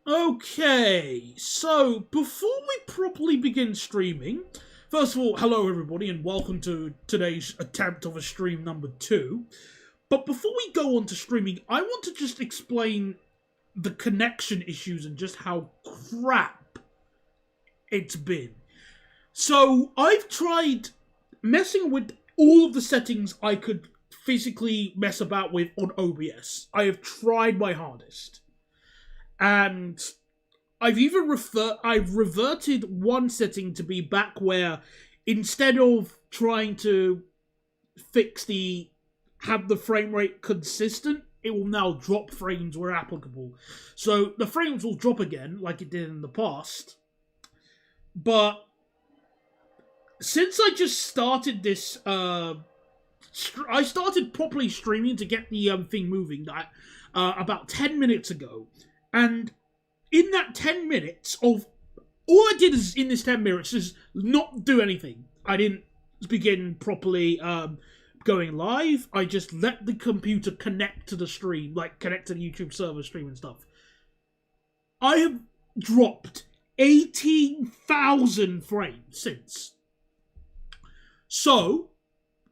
Okay, so before we properly begin streaming, first of all, hello everybody and welcome to today's attempt of a stream number 2. But before we go on to streaming, I want to just explain the connection issues and just how crap it's been. So I've tried messing with all of the settings I could physically mess about with on OBS. I have tried my hardest. And I've even reverted one setting to be back where instead of trying to have the frame rate consistent, it will now drop frames where applicable. So the frames will drop again like it did in the past. But since I just started this, I started properly streaming to get the thing moving about 10 minutes ago. And in that 10 minutes of... All I did is, in this 10 minutes, is not do anything. I didn't begin properly going live. I just let the computer connect to the stream, like connect to the YouTube server stream and stuff. I have dropped 18,000 frames since. So,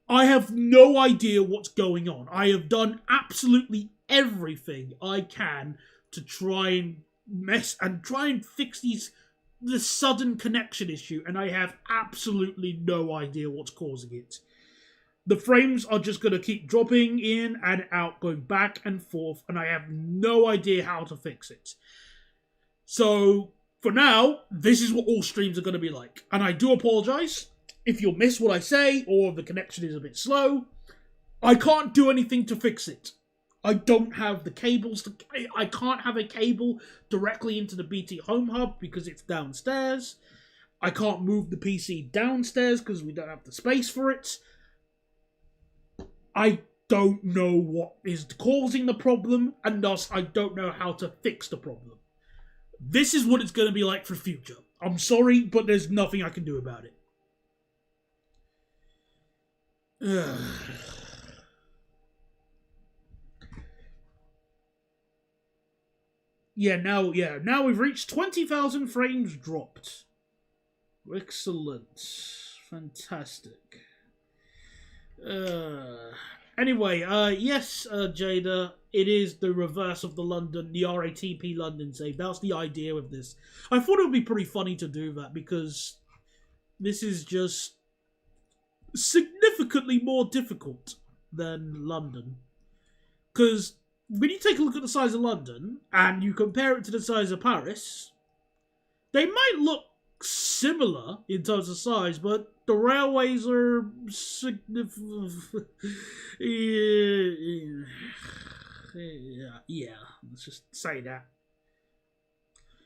I have no idea what's going on. I have done absolutely everything I can to try and fix the sudden connection issue, and I have absolutely no idea what's causing it. The frames are just going to keep dropping in and out, going back and forth, and I have no idea how to fix it. So, for now, this is what all streams are going to be like. And I do apologise if you'll miss what I say, or the connection is a bit slow. I can't do anything to fix it. I don't have the cables. I can't have a cable directly into the BT Home Hub because it's downstairs. I can't move the PC downstairs because we don't have the space for it. I don't know what is causing the problem, and thus I don't know how to fix the problem. This is what it's going to be like for the future. I'm sorry, but there's nothing I can do about it. Now we've reached 20,000 frames dropped. Excellent. Fantastic. Anyway, yes, Jada, it is the reverse of the RATP London save. That's the idea with this. I thought it would be pretty funny to do that because this is just significantly more difficult than London. Because when you take a look at the size of London and you compare it to the size of Paris, they might look similar in terms of size, but the railways are significant. Yeah, let's just say that.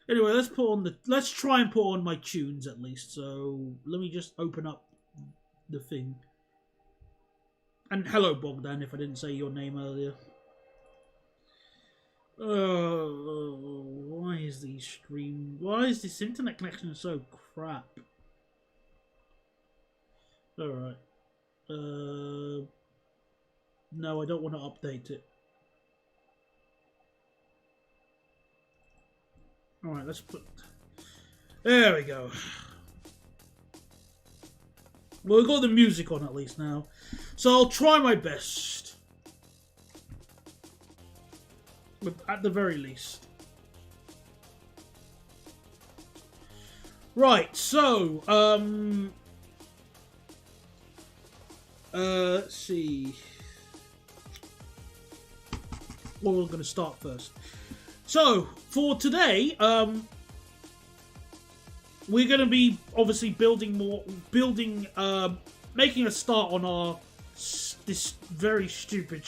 Anyway, let's try and put on my tunes at least. So let me just open up the thing. And hello, Bogdan, if I didn't say your name earlier. Why is this internet connection so crap? Alright. No, I don't want to update it. Alright, let's put... There we go. Well, we've got the music on at least now. So I'll try my best. At the very least. Right, so, let's see. Well, we're going to start first. So, for today, we're going to be obviously making a start on this very stupid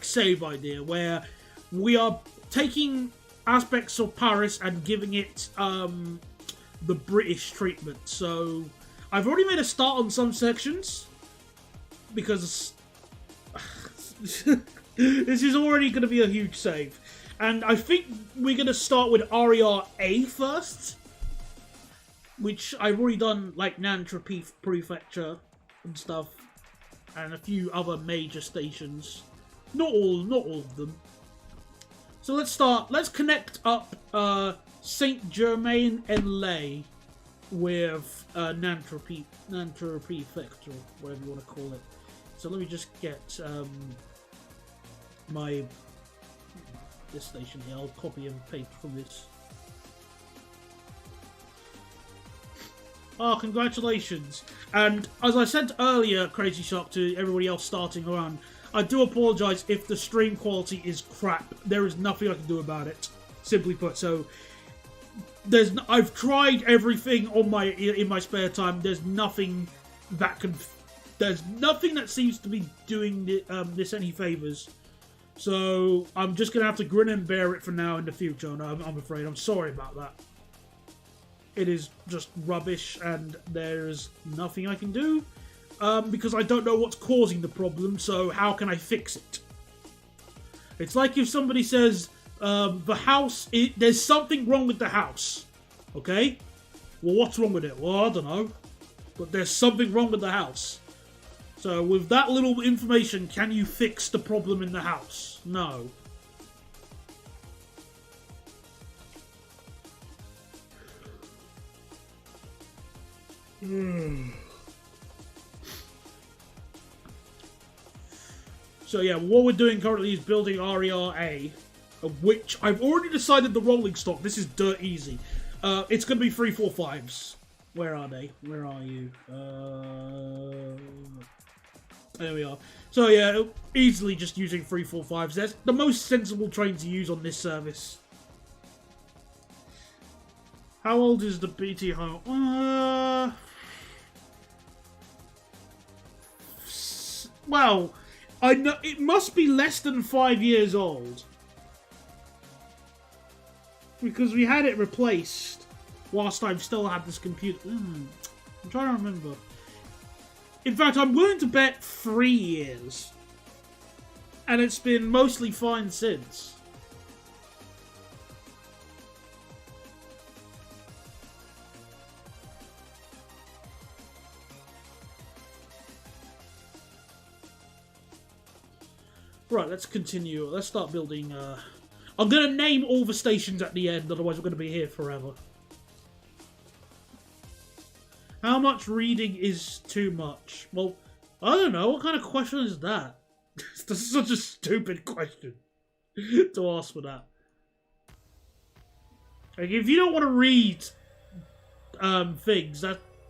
save idea where we are taking aspects of Paris and giving it the British treatment. So I've already made a start on some sections because this is already going to be a huge save, and I think we're going to start with RERA first, which I've already done, like Nantra Prefecture and stuff, and a few other major stations. Not all of them. So let's start. Let's connect up Saint Germain en Laye with Nantes Prefecture, whatever you want to call it. So let me just get this station here. I'll copy and paste from this. Oh, congratulations. And as I said earlier, Crazy Shark, to everybody else starting around, I do apologise if the stream quality is crap. There is nothing I can do about it, simply put. So, I've tried everything on in my spare time. There's nothing that seems to be doing this any favours. So, I'm just going to have to grin and bear it for now in the future, and I'm afraid. I'm sorry about that. It is just rubbish, and there's nothing I can do, because I don't know what's causing the problem, so how can I fix it? It's like if somebody says, there's something wrong with the house, okay? Well, what's wrong with it? Well, I don't know, but there's something wrong with the house. So, with that little information, can you fix the problem in the house? No. So yeah, what we're doing currently is building RERA, of which I've already decided the rolling stock. This is dirt easy. It's going to be 3, 4, 5s. Where are they? Where are you? There we are. So yeah, easily just using 3, 4, 5s. That's the most sensible train to use on this service. How old is the BT home? Well, I know it must be less than 5 years old, because we had it replaced whilst I've still had this computer. I'm trying to remember. In fact, I'm willing to bet 3 years, and it's been mostly fine since. Right, let's continue. Let's start building. I'm going to name all the stations at the end, otherwise we're going to be here forever. How much reading is too much? Well, I don't know. What kind of question is that? That's such a stupid question to ask for that. Like, if you don't want to read things,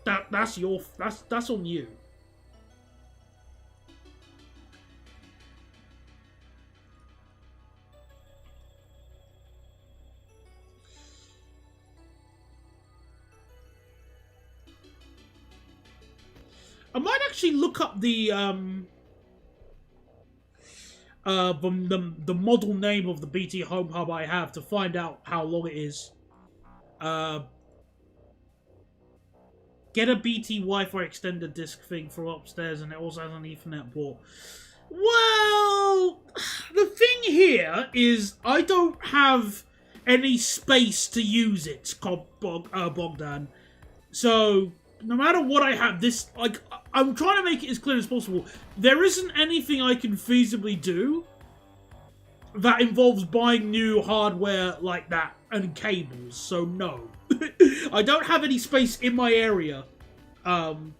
that's on you. I might actually look up the model name of the BT Home Hub I have to find out how long it is. Get a BT Wi-Fi extender disc thing from upstairs, and it also has an Ethernet port. Well, the thing here is I don't have any space to use it, Bogdan. So no matter what I have, I'm trying to make it as clear as possible. There isn't anything I can feasibly do that involves buying new hardware like that and cables, so no. I don't have any space in my area, in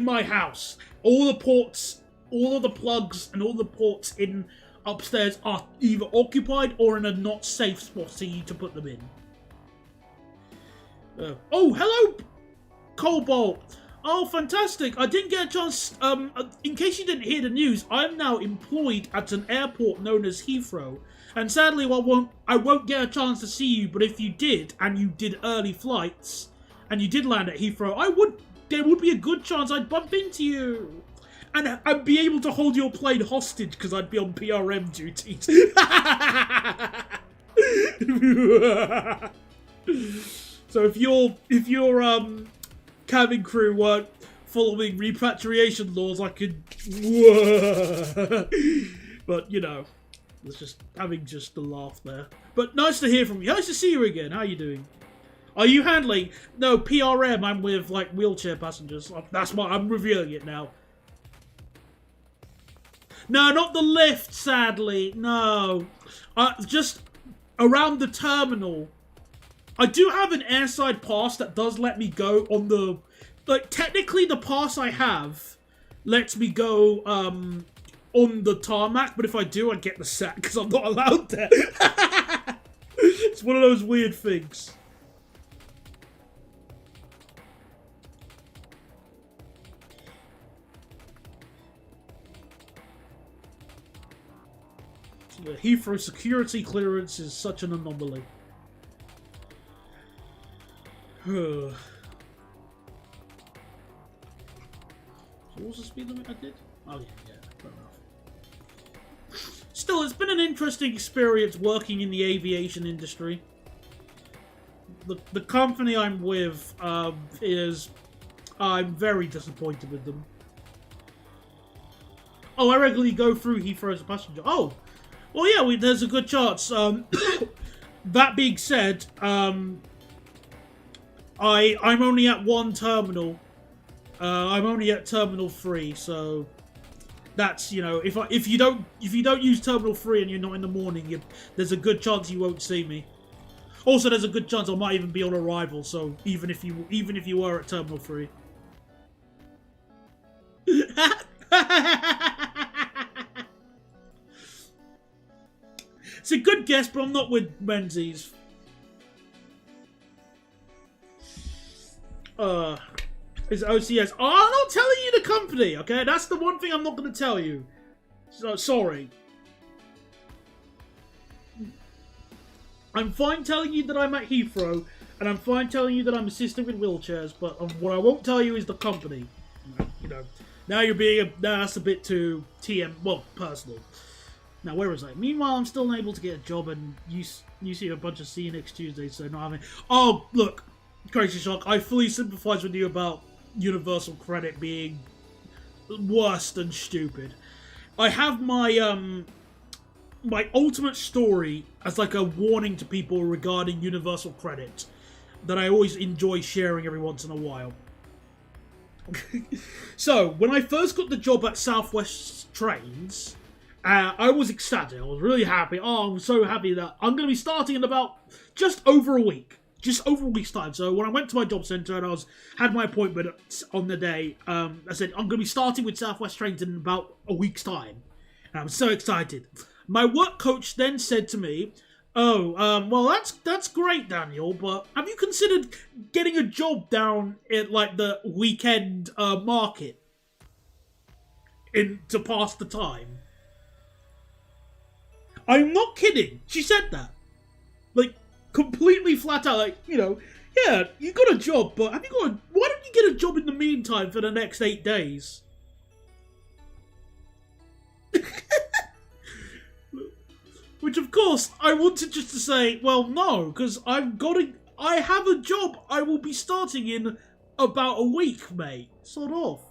my house. All the ports, all of the plugs and all the ports in upstairs are either occupied or in a not safe spot for you to put them in. Oh, hello, Cobalt! Oh, fantastic! I didn't get a chance. In case you didn't hear the news, I'm now employed at an airport known as Heathrow, and sadly, I won't get a chance to see you. But if you did, and you did early flights, and you did land at Heathrow, there would be a good chance I'd bump into you, and I'd be able to hold your plane hostage because I'd be on PRM duties. So if your cabin crew weren't following repatriation laws, I could... But, you know, it's just having just a laugh there. But nice to hear from you. Nice to see you again. How are you doing? Are you handling... No, PRM, I'm with, wheelchair passengers. That's why I'm revealing it now. No, not the lift, sadly. No. Just around the terminal. I do have an airside pass that does let me go on the... Like, technically the pass I have lets me go on the tarmac, but if I do, I get the sack because I'm not allowed there. It's one of those weird things. Heathrow security clearance is such an anomaly. So what was the speed limit I did? Oh yeah, fair enough. Still, it's been an interesting experience working in the aviation industry. The company I'm with I'm very disappointed with them. Oh, I regularly go through Heathrow as a passenger. Oh! Well, yeah, there's a good chance. That being said, I'm only at one terminal. I'm only at Terminal 3, so that's, you know, if you don't use Terminal 3 and you're not in the morning, there's a good chance you won't see me. Also, there's a good chance I might even be on arrival. So even if you were at Terminal 3. It's a good guess, but I'm not with Menzies. Is OCS? Oh, I'm not telling you the company, okay? That's the one thing I'm not going to tell you. So, sorry. I'm fine telling you that I'm at Heathrow, and I'm fine telling you that I'm assisting with wheelchairs, but what I won't tell you is the company. You know, now you're being that's a bit too personal. Now, where was I? Meanwhile, I'm still unable to get a job, and you see a bunch of see you next Tuesday, so not having... Oh, look, Crazy Shark, I fully sympathise with you about universal credit being worse than stupid. I have my, my ultimate story as like a warning to people regarding universal credit that I always enjoy sharing every once in a while. So, when I first got the job at Southwest Trains... I was ecstatic. I was really happy. Oh, I'm so happy that I'm going to be starting in about just over a week. Just over a week's time. So when I went to my job centre and had my appointment on the day, I said, I'm going to be starting with Southwest Trains in about a week's time. And I'm so excited. My work coach then said to me, well, that's great, Daniel, but have you considered getting a job down at, like, the weekend market to pass the time? I'm not kidding. She said that. Like, completely flat out. Like, you know, yeah, you got a job, but why don't you get a job in the meantime for the next 8 days? Which, of course, I wanted just to say, well, no, because I have a job I will be starting in about a week, mate. Sort of.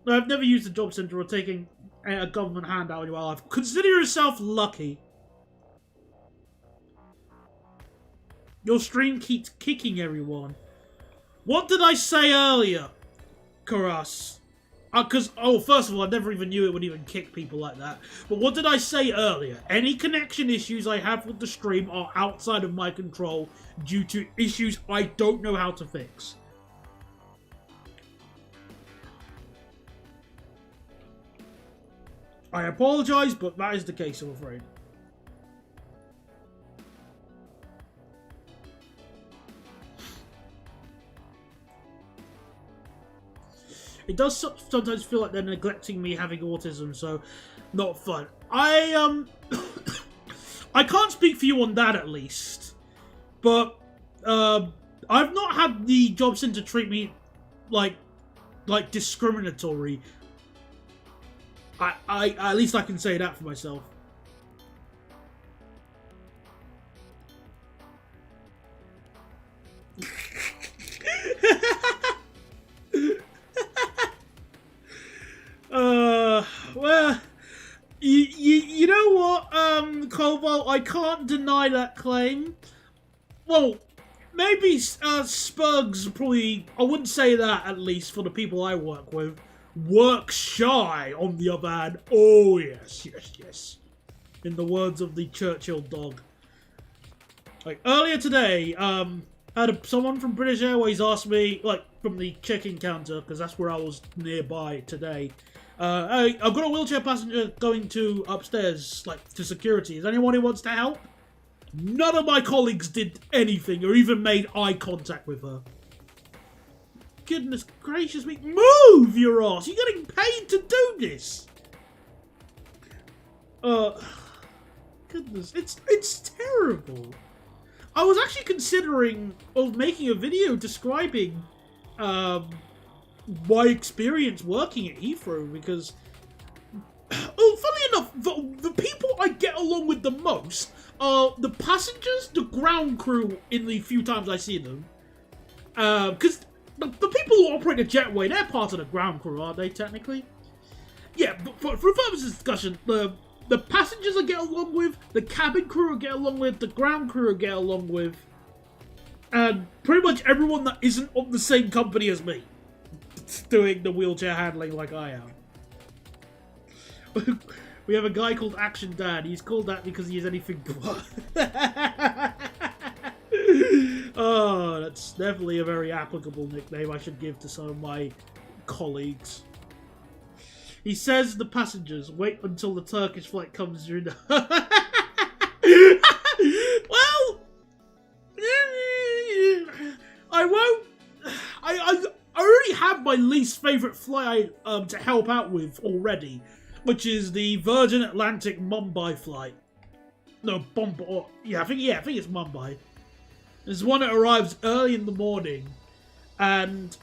No, I've never used a job centre or taken a government handout in my life. Consider yourself lucky. Your stream keeps kicking everyone. What did I say earlier, Karas? First of all, I never even knew it would even kick people like that. But what did I say earlier? Any connection issues I have with the stream are outside of my control due to issues I don't know how to fix. I apologise, but that is the case, I'm afraid. It does sometimes feel like they're neglecting me having autism, so not fun. I can't speak for you on that, at least. But I've not had the job centre treat me like discriminatory. At least I can say that for myself. Well, you know what, Cobalt, I can't deny that claim. Well, maybe maybe Spurgs probably, I wouldn't say that at least for the people I work with. Work shy, on the other hand. Oh, yes, yes, yes. In the words of the Churchill dog. Like, earlier today, someone from British Airways asked me, like, from the check-in counter, because that's where I was nearby today. Hey, I've got a wheelchair passenger going to upstairs, like, to security. Is anyone who wants to help? None of my colleagues did anything or even made eye contact with her. Goodness gracious me. Move, your ass! You're getting paid to do this! Goodness, it's terrible. I was actually considering making a video describing my experience working at Heathrow because, funnily enough, the people I get along with the most are the passengers, the ground crew in the few times I see them. Because the people who operate a jetway, they're part of the ground crew, aren't they, technically? Yeah, but for the purpose of discussion, the passengers I get along with, the cabin crew I get along with, the ground crew I get along with, and pretty much everyone that isn't on the same company as me doing the wheelchair handling like I am. We have a guy called Action Dad. He's called that because he is anything but. Oh, that's definitely a very applicable nickname I should give to some of my colleagues. He says the passengers wait until the Turkish flight comes through. Well, I won't. I already have my least favourite flight to help out with already, which is the Virgin Atlantic Mumbai flight. No, Bombay. Yeah, I think it's Mumbai. There's one that arrives early in the morning, and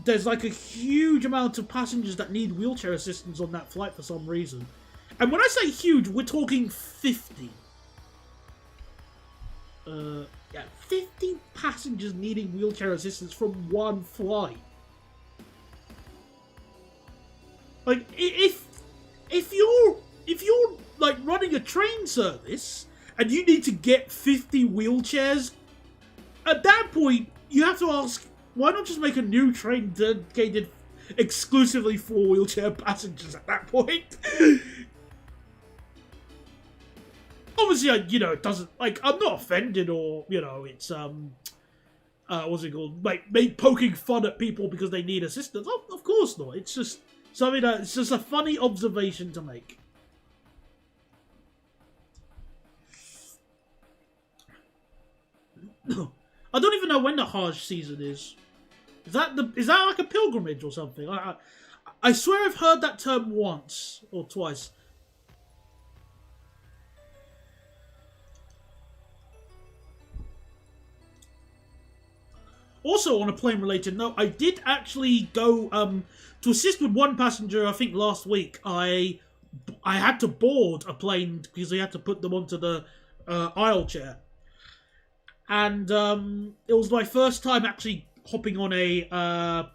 there's like a huge amount of passengers that need wheelchair assistance on that flight for some reason. And when I say huge, we're talking 50. Yeah, 50 passengers needing wheelchair assistance from one flight. Like, if you're like running a train service and you need to get 50 wheelchairs, at that point you have to ask, why not just make a new train dedicated exclusively for wheelchair passengers at that point? Obviously, it doesn't, like, I'm not offended or, it's, what's it called? Like, poking fun at people because they need assistance. Oh, of course not. It's just something it's just a funny observation to make. I don't even know when the Hajj season is. Is that like a pilgrimage or something? I swear I've heard that term once or twice. Also, on a plane-related note, I did actually go to assist with one passenger. I think last week I had to board a plane because they had to put them onto the aisle chair, and it was my first time actually hopping on an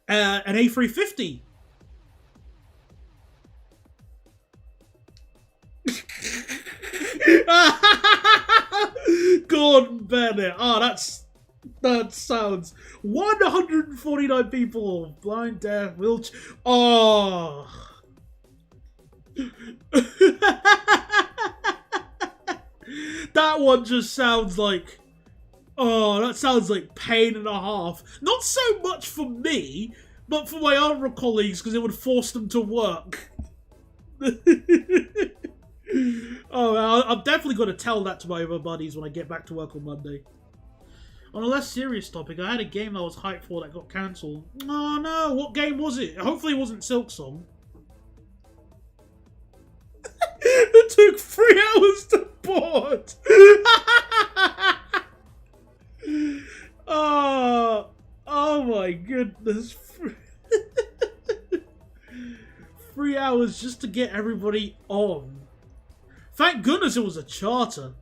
A350. Gordon Bennett. Oh, that sounds 149 people, blind, deaf, wheelchair. Oh. That one just sounds like, that sounds like pain and a half. Not so much for me, but for my other colleagues, because it would force them to work. Oh, I'm definitely going to tell that to my other buddies when I get back to work on Monday. On a less serious topic, I had a game I was hyped for that got cancelled. Oh no, what game was it? Hopefully it wasn't Silksong. It took 3 hours to board! Oh my goodness. 3 hours just to get everybody on. Thank goodness it was a charter.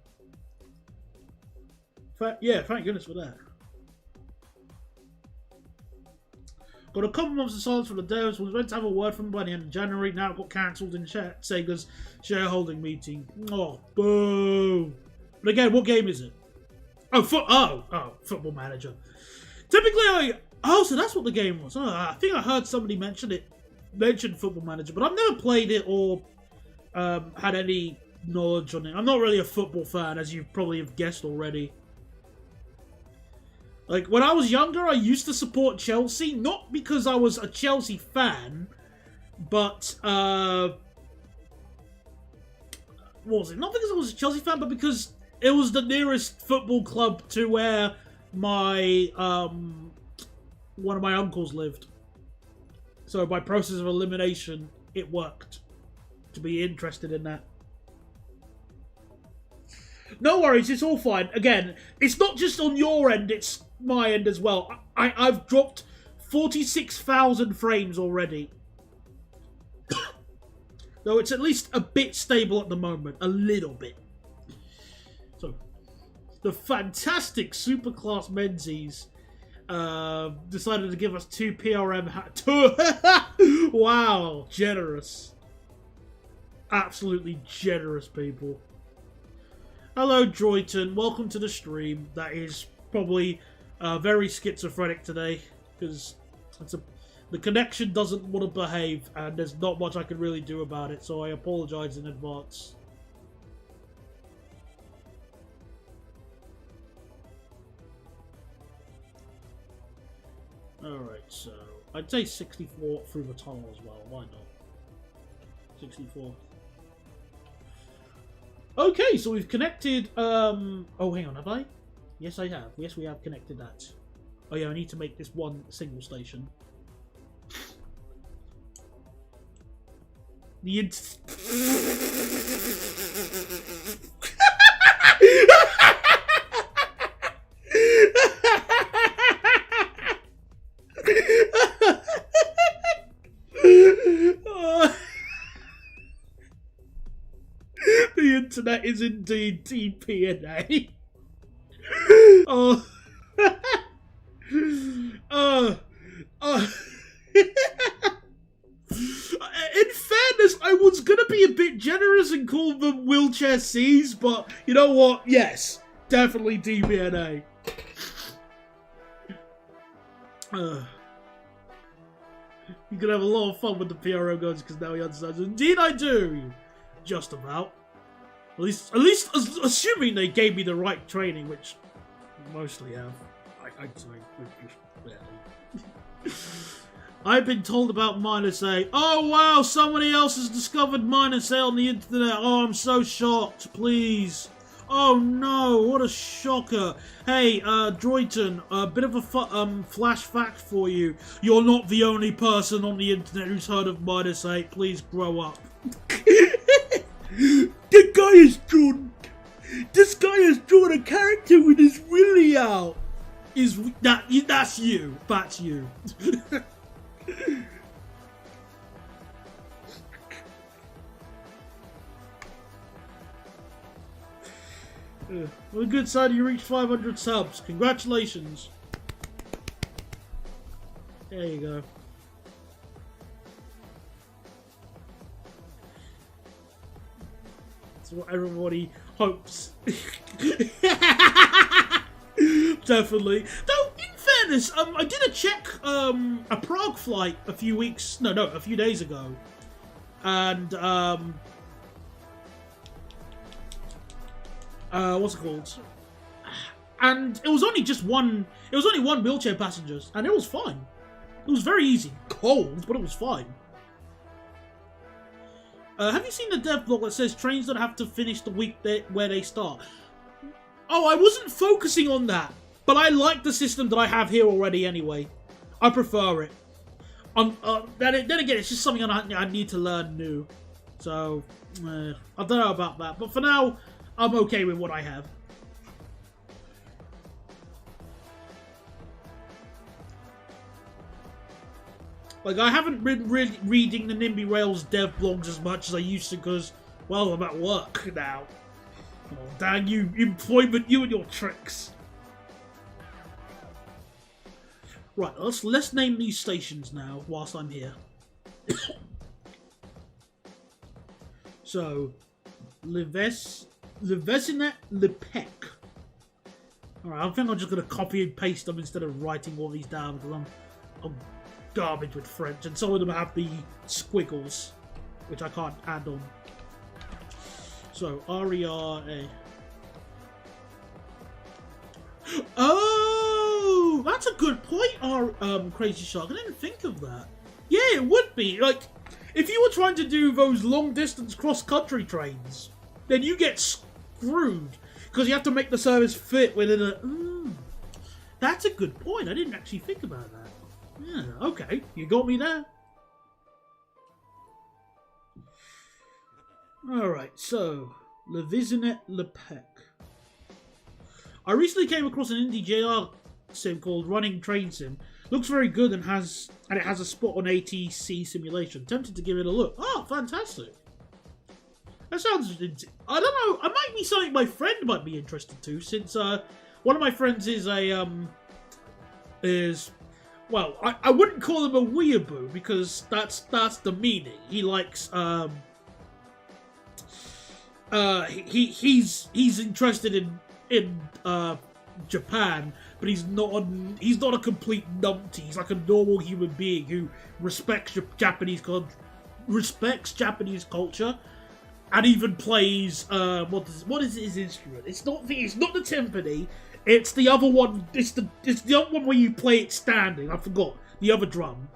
Yeah, thank goodness for that. Got a couple months of silence from the devs. Was meant to have a word from them by the end of January. Now it got cancelled in Sega's shareholding meeting. Oh, boo. But again, what game is it? Football Manager. Typically, so that's what the game was. I think I heard somebody mention Football Manager, but I've never played it or had any knowledge on it. I'm not really a football fan, as you probably have guessed already. Like, when I was younger, I used to support Chelsea, not because I was a Chelsea fan, but, what was it? Not because I was a Chelsea fan, but because it was the nearest football club to where my, one of my uncles lived. So, by process of elimination, it worked to be interested in that. No worries, it's all fine. Again, it's not just on your end, it's my end as well. I've dropped 46,000 frames already. Though it's at least a bit stable at the moment. A little bit. So, the fantastic Superclass Menzies decided to give us 2 PRM Wow, generous. Absolutely generous, people. Hello, Droyton. Welcome to the stream. That is probably very schizophrenic today, because the connection doesn't want to behave, and there's not much I can really do about it, so I apologize in advance. Alright, so I'd say 64 through the tunnel as well. Why not? 64. Okay, so we've connected, oh, hang on, have I? Yes, I have. Yes, we have connected that. Oh, yeah, I need to make this one single station. The The internet is indeed DPNA. Oh. In fairness, I was gonna be a bit generous and call them wheelchair C's, but you know what? Yes, definitely DPNA. You can have a lot of fun with the PRO guns because now he understands. Indeed, I do. Just about. At least, assuming they gave me the right training, which mostly have. I'd say. I've been told about -A. Oh wow, somebody else has discovered -A on the internet. Oh, I'm so shocked. Please. Oh no, what a shocker. Hey, Droyton, a bit of a flash fact for you. You're not the only person on the internet who's heard of -A. Please grow up. This guy has drawn a character with his willy out. That's you. That's you. On the good side, you reached 500 subs. Congratulations. There you go. That's what everybody hopes. Definitely. Though, in fairness, I did a check, a Prague flight a few days ago. And, what's it called? And it was only one wheelchair passengers, and it was fine. It was very easy. Cold, but it was fine. Have you seen the dev blog that says trains don't have to finish the week where they start? Oh, I wasn't focusing on that, but I like the system that I have here already anyway. I prefer it. Then again, it's just something I need to learn new. So, I don't know about that. But for now, I'm okay with what I have. Like, I haven't been really reading the Nimby Rails dev blogs as much as I used to because, well, I'm at work now. Oh, dang you, employment, you and your tricks. Right, let's name these stations now whilst I'm here. So, Le Vesinet, Le Pec. Alright, I think I'm just going to copy and paste them instead of writing all these down because I'm garbage with French. And some of them have the squiggles, which I can't add on. So, R-E-R-A. Oh, that's a good point, Crazy Shark. I didn't think of that. Yeah, it would be. Like, if you were trying to do those long-distance cross-country trains, then you get screwed. Because you have to make the service fit within a... that's a good point. I didn't actually think about that. Yeah, okay. You got me there. Alright, so... Le Visinet Le Pec. I recently came across an indie JR sim called Running Train Sim. Looks very good and it has a spot on ATC simulation. Tempted to give it a look. Oh, fantastic. That sounds... I don't know. It might be something my friend might be interested to, since one of my friends is a... well, I wouldn't call him a weeaboo, because that's the meaning. He likes... he's interested in Japan, but he's not a complete numpty. He's like a normal human being who respects Japanese culture, and even plays what is his instrument? It's not the timpani. It's the other one. It's the other one where you play it standing. I forgot the other drum.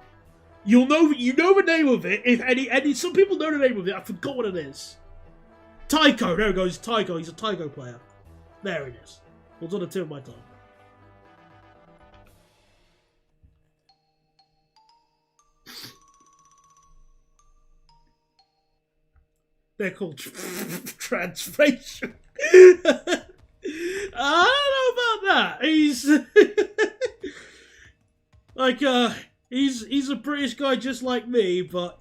You know the name of it. If any some people know the name of it. I forgot what it is. Taiko. There it goes. Taiko. He's a Taiko player. There it is. It was on the tip of my tongue. They're called translation. I don't know about that. He's like he's a British guy just like me, but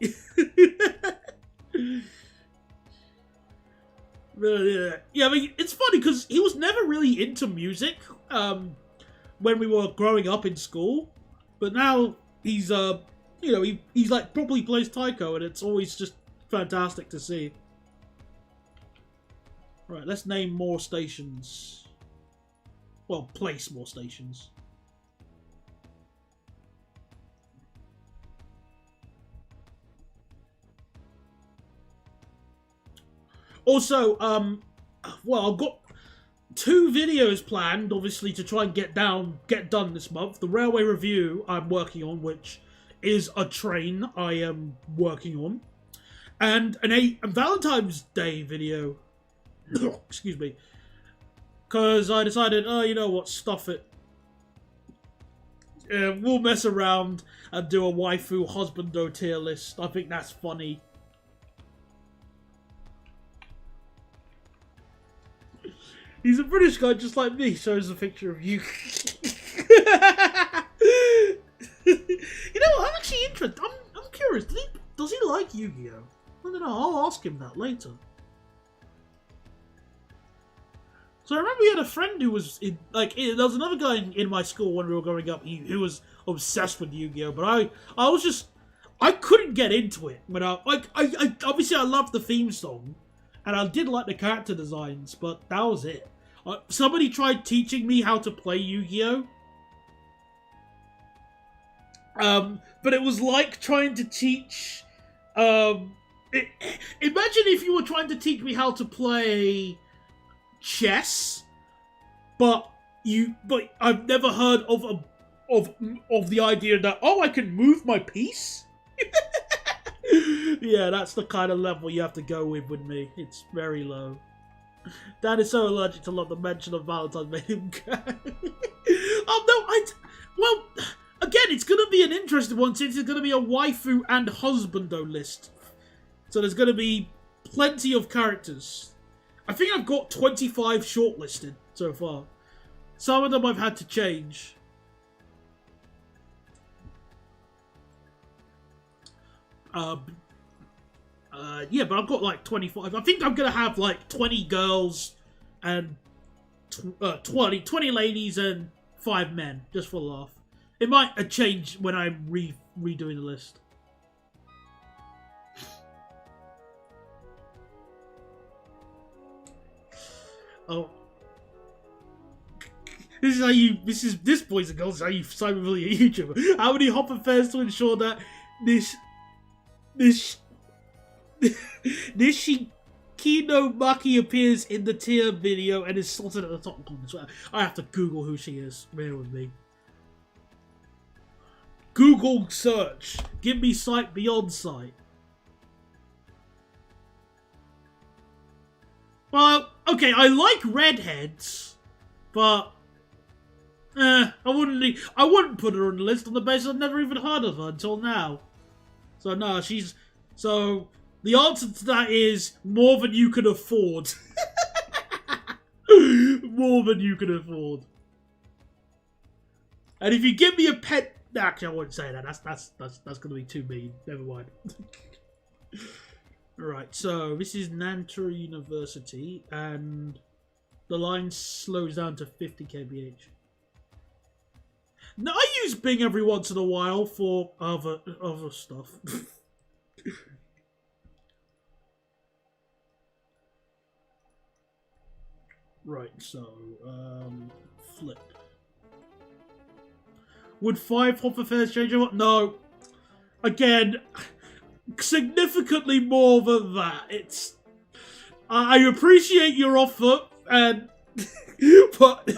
yeah, I mean, it's funny because he was never really into music when we were growing up in school, but now he's he's like probably plays taiko, and it's always just fantastic to see. Right, let's name more stations. Well, place more stations. Also, well, I've got 2 videos planned, obviously, to try and get done this month. The railway review I'm working on, which is a train I am working on, and a Valentine's Day video. Excuse me. Because I decided, oh, you know what, stuff it. We'll mess around and do a waifu husbando tier list. I think that's funny. He's a British guy just like me, shows a picture of you. You know, I'm actually interested. I'm curious. Does he like Yu-Gi-Oh? I don't know. I'll ask him that later. So I remember we had a friend who was there was another guy in my school when we were growing up who was obsessed with Yu-Gi-Oh, but I couldn't get into it. When I obviously I loved the theme song, and I did like the character designs, but that was it. Somebody tried teaching me how to play Yu-Gi-Oh, but it was like trying to teach. Imagine if you were trying to teach me how to play chess, but I've never heard of the idea that, oh, I can move my piece. Yeah, that's the kind of level you have to go with me. It's very low. Dad is so allergic to love the mention of Valentine's made him cry. Oh no, well, again, it's gonna be an interesting one since it's gonna be a waifu and husbando list. So there's gonna be plenty of characters. I think I've got 25 shortlisted so far. Some of them I've had to change. Yeah, but I've got like 25. I think I'm gonna have like 20 girls and 20 ladies and 5 men, just for a laugh. It might change when I'm redoing the list. Oh. This is how you. This, boys and girls, is how you cyberbully a YouTuber. How many hop affairs to ensure that this Nishikino Maki appears in the tier video and is sorted at the top comments. I have to Google who she is. Bear with me. Google search. Give me sight beyond sight. Well, okay, I like redheads, but I wouldn't put her on the list on the basis I've never even heard of her until now. So no, so the answer to that is more than you can afford. More than you can afford. And if you give me a pet, actually I won't say that. That's gonna be too mean. Never mind. Right, so this is Nantou University, and the line slows down to 50 kbh. Now, I use Bing every once in a while for other stuff. Right, so, flip. Would 5 hop affairs change or what? No. Again, significantly more than that. It's... I appreciate your offer, and... but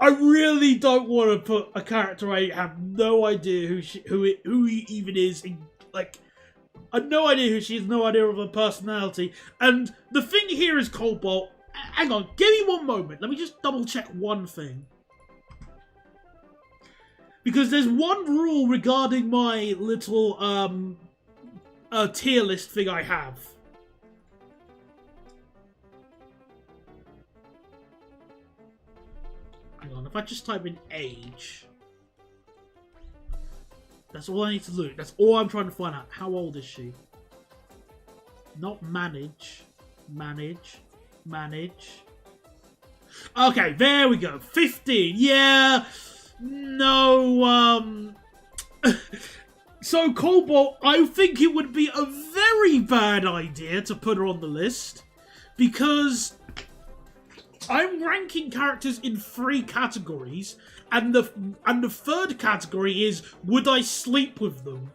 I really don't want to put a character I have no idea who he even is. Like, I have no idea who she is, no idea of her personality. And the thing here is Cobalt. Hang on, give me one moment. Let me just double check one thing. Because there's one rule regarding my little tier list thing I have. Hang on, if I just type in age, that's all I need to do. That's all I'm trying to find out. How old is she? Not manage. Okay, there we go. 15. Yeah. No, So, Cobalt, I think it would be a very bad idea to put her on the list, because I'm ranking characters in 3 categories, and the third category is, would I sleep with them?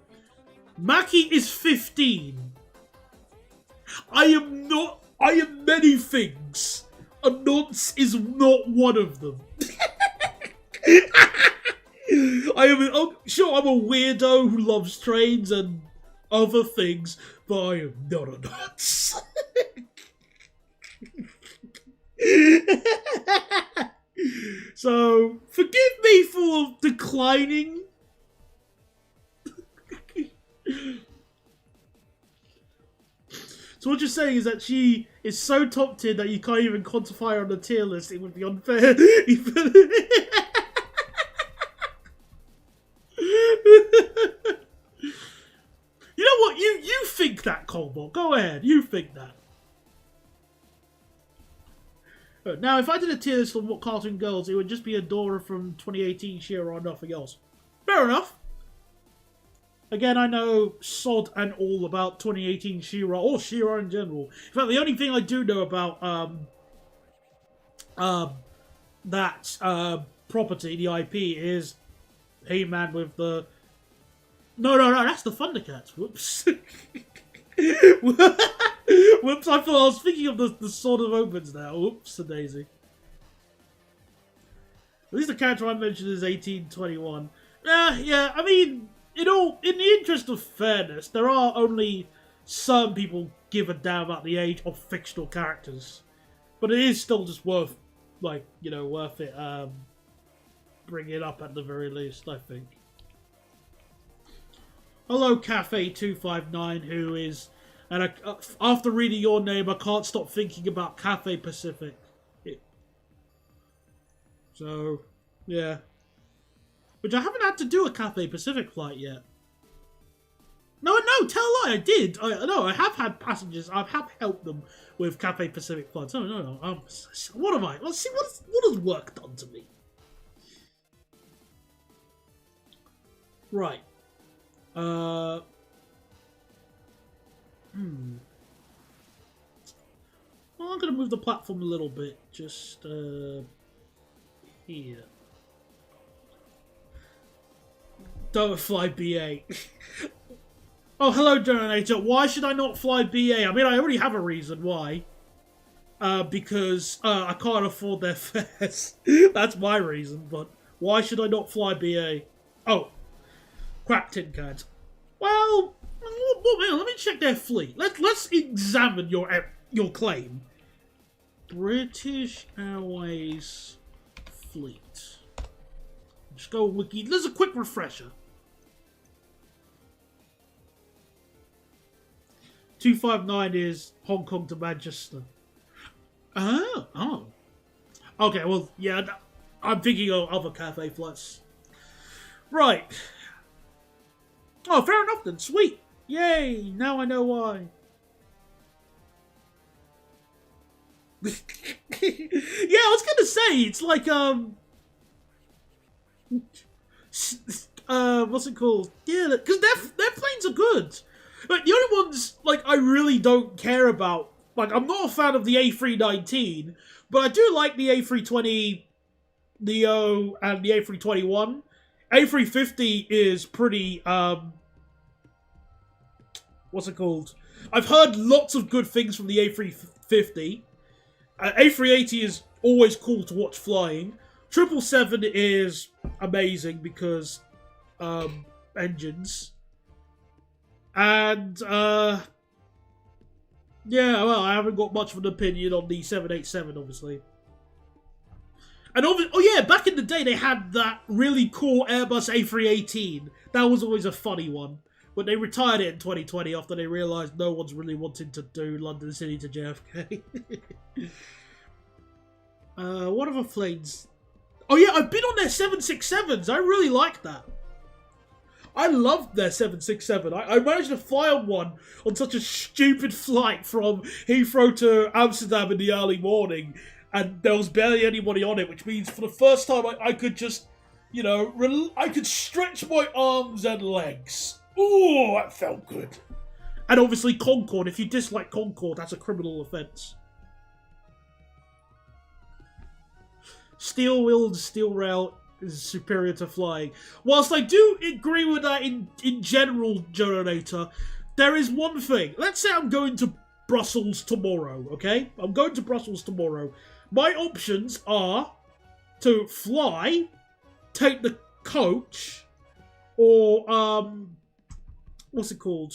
Maki is 15. I am many things. A nonce is not one of them. Sure, I'm a weirdo who loves trains and other things, but I am not a nonce. So, forgive me for declining. So what you're saying is that she is so top tier that you can't even quantify her on the tier list. It would be unfair. You know what? You think that, Cobalt. Go ahead. You think that. Now, if I did a tier list on what cartoon girls, it would just be Adora from 2018 She-Ra or nothing else. Fair enough. Again, I know sod and all about 2018 She-Ra, or She-Ra in general. In fact, the only thing I do know about that property, the IP, is He-Man with the... No, that's the Thundercats. Whoops. Whoops, I thought I was thinking of the Sword of Opens now. Whoops, a daisy. At least the character I mentioned is 1821. Yeah, I mean... in the interest of fairness, there are only some people give a damn about the age of fictional characters. But it is still just worth, like, you know, worth it, bring it up at the very least, I think. Hello, Cafe259, who is... And after reading your name, I can't stop thinking about Cathay Pacific. So, yeah. Which I haven't had to do a Cathay Pacific flight yet. No, tell a lie, I did. I have had passengers, I have helped them with Cathay Pacific flights. No. What am I? Let's see, what has work done to me? Right. Well, I'm going to move the platform a little bit, just, here. Don't fly BA. Oh, hello, Donator. Why should I not fly BA? I mean, I already have a reason why. Because I can't afford their fares. That's my reason, but why should I not fly BA? Oh, crap tin cans. Well, let me check their fleet. Let's examine your claim. British Airways fleet. Just go wiki. There's a quick refresher. 259 is Hong Kong to Manchester. Oh. Okay, well, yeah, I'm thinking of other cafe flights. Right. Oh, fair enough then. Sweet. Yay, now I know why. Yeah, I was gonna say, it's like, what's it called? Yeah, because their planes are good. But the only ones, like, I really don't care about, like, I'm not a fan of the A319, but I do like the A320 Neo and the A321. A350 is pretty, what's it called? I've heard lots of good things from the A350. A380 is always cool to watch flying. 777 is amazing because, engines. And, yeah, well, I haven't got much of an opinion on the 787, obviously. And oh yeah, back in the day they had that really cool Airbus A318. That was always a funny one. But they retired it in 2020 after they realised no one's really wanting to do London City to JFK. What other planes? Oh yeah, I've been on their 767s. I really like that. I loved their 767. I managed to fly on one on such a stupid flight from Heathrow to Amsterdam in the early morning, and there was barely anybody on it, which means for the first time I could just, you know, I could stretch my arms and legs. Ooh, that felt good. And obviously Concorde. If you dislike Concorde, that's a criminal offence. Steel-wheeled steel rail is superior to flying. Whilst I do agree with that in general, Jonator, there is one thing. Let's say I'm going to Brussels tomorrow, okay? I'm going to Brussels tomorrow. My options are to fly, take the coach, or, what's it called?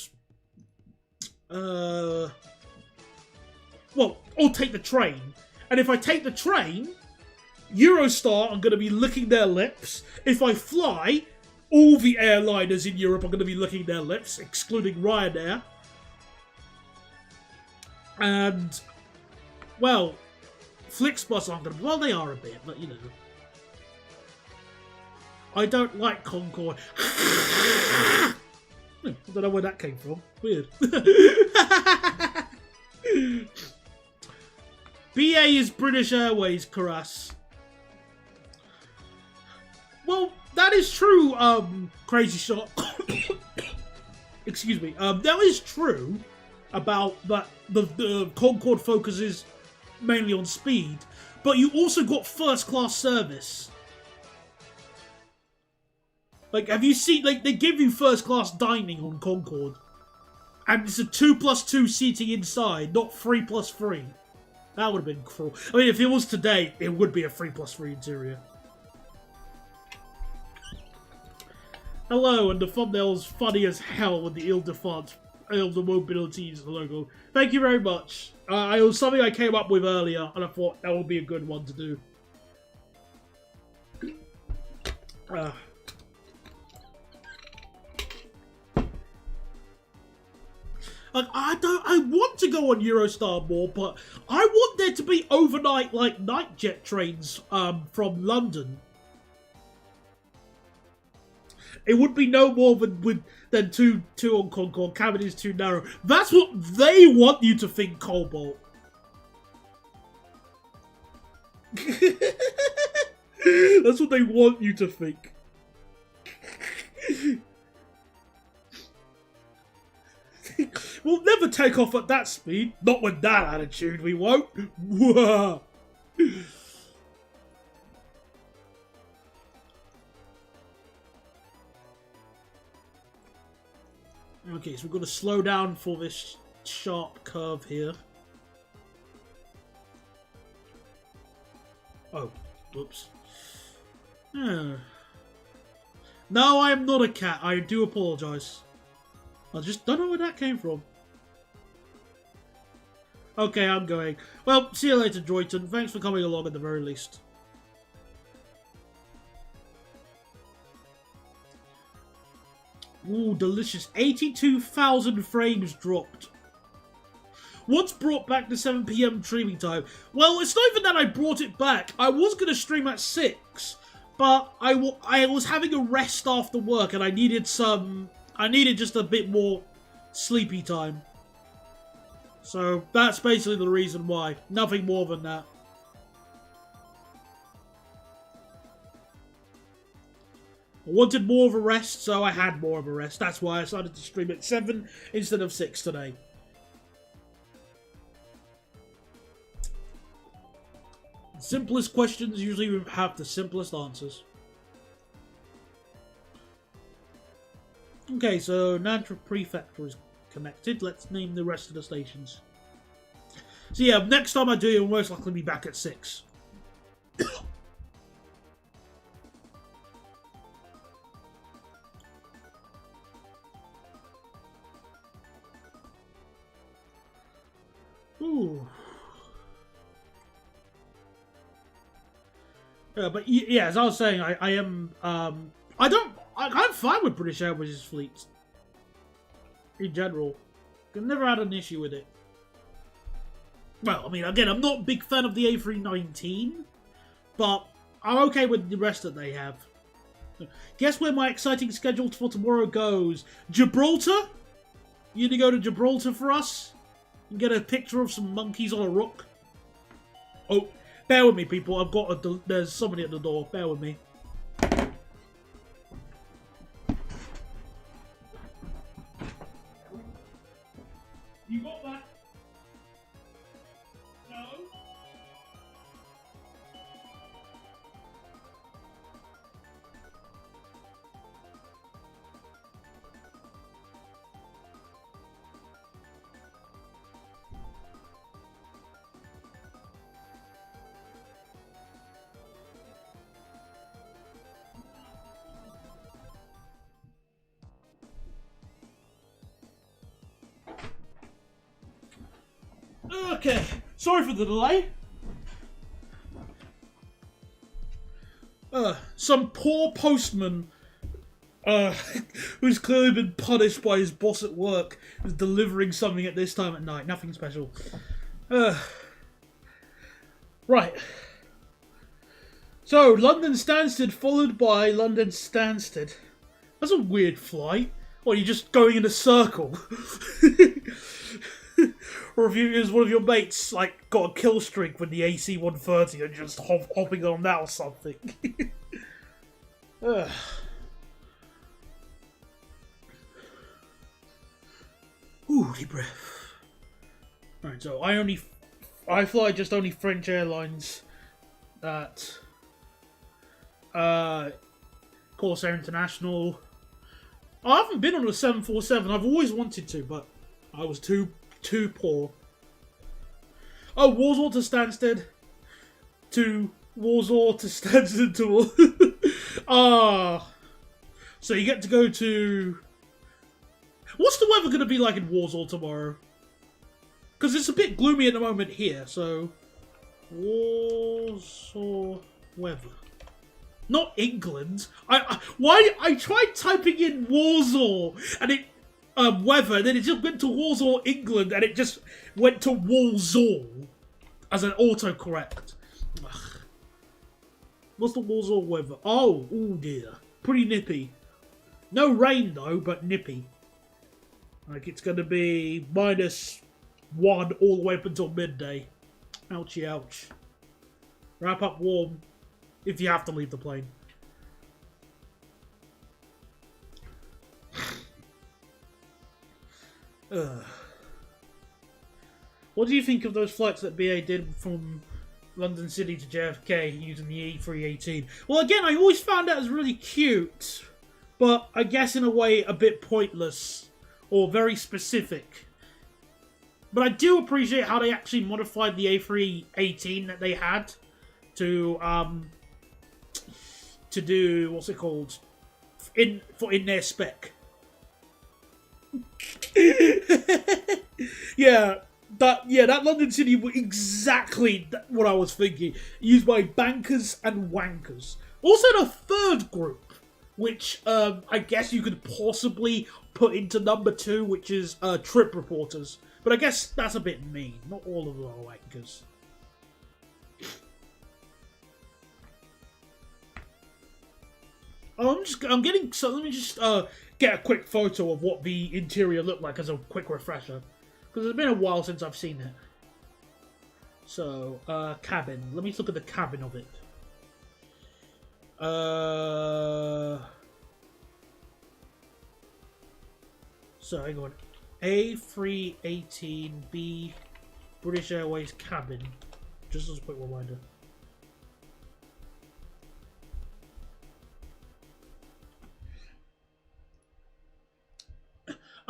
Well, or take the train. And if I take the train, Eurostar are going to be licking their lips. If I fly, all the airliners in Europe are going to be licking their lips, excluding Ryanair. And, well, Flixbus aren't going to be... Well, they are a bit, but, you know. I don't like Concorde. I don't know where that came from. Weird. BA is British Airways, Karas. Well, that is true, Crazy Shot. Excuse me. That is true about that the Concorde focuses mainly on speed, but you also got first class service. Like, have you seen, like, they give you first class dining on Concorde, and it's a 2+2 seating inside, not 3+3. That would have been cruel. I mean, if it was today, it would be a 3+3 interior. Hello, and the thumbnail's funny as hell with the Ile-de-France, Ile-de-Mobility's logo. Thank you very much. It was something I came up with earlier, and I thought that would be a good one to do. Like, I want to go on Eurostar more, but I want there to be overnight, like, night jet trains, from London. It would be no more than two on Concorde. Cabin is too narrow. That's what they want you to think, Cobalt. That's what they want you to think. We'll never take off at that speed. Not with that attitude, we won't. Okay, so we've got to slow down for this sharp curve here. Oh, whoops. No, I am not a cat. I do apologise. I just don't know where that came from. Okay, I'm going. Well, see you later, Droyton. Thanks for coming along at the very least. Ooh, delicious. 82,000 frames dropped. What's brought back the 7 PM streaming time? Well, it's not even that I brought it back. I was going to stream at 6, but I was having a rest after work and I needed just a bit more sleepy time. So that's basically the reason why. Nothing more than that. I wanted more of a rest, so I had more of a rest. That's why I decided to stream at 7 instead of 6 today. The simplest questions usually have the simplest answers. Okay, so Nantra Prefecture is connected. Let's name the rest of the stations. So yeah, next time I do, you'll most likely be back at 6. Ooh. But yeah, as I was saying, I'm fine with British Airways' fleet. In general. I've never had an issue with it. Well, I mean, again, I'm not a big fan of the A319, but I'm okay with the rest that they have. Guess where my exciting schedule for tomorrow goes? Gibraltar? You gonna go to Gibraltar for us? And get a picture of some monkeys on a rock? Oh, bear with me, people. There's somebody at the door. Bear with me. You got that? No? Okay, sorry for the delay. Some poor postman, who's clearly been punished by his boss at work, is delivering something at this time at night. Nothing special. Right. So, London Stansted followed by London Stansted. That's a weird flight. What, you're just going in a circle? Or if you, as one of your mates, like, got a kill streak with the AC-130 and just hopping on that or something. Ooh, deep breath. Right, so I fly just only French airlines at Corsair International. I haven't been on a 747. I've always wanted to, but I was too poor. Oh, Warsaw to Stansted. To Warsaw to Stansted to... So you get to go to... What's the weather going to be like in Warsaw tomorrow? Because it's a bit gloomy at the moment here, so... Warsaw weather. Not England. I tried typing in Warsaw, and it... weather, and then it just went to Warsaw, England, and it just went to Warsaw as an autocorrect. Ugh. What's the Warsaw weather? Oh dear. Pretty nippy. No rain though, but nippy. Like it's going to be -1 all the way up until midday. Ouchie ouch. Wrap up warm if you have to leave the plane. What do you think of those flights that BA did from London City to JFK using the E318? Well, again, I always found that as really cute, but I guess in a way a bit pointless or very specific. But I do appreciate how they actually modified the A318 that they had to do what's it called in their spec. that London City was exactly what I was thinking. Used by bankers and wankers. Also, the third group, which I guess you could possibly put into number 2, which is trip reporters. But I guess that's a bit mean. Not all of them are wankers. I'm getting. So let me just get a quick photo of what the interior looked like as a quick refresher, because it's been a while since I've seen it. So cabin. Let me look at the cabin of it. So hang on. A318B British Airways cabin. Just as a quick reminder.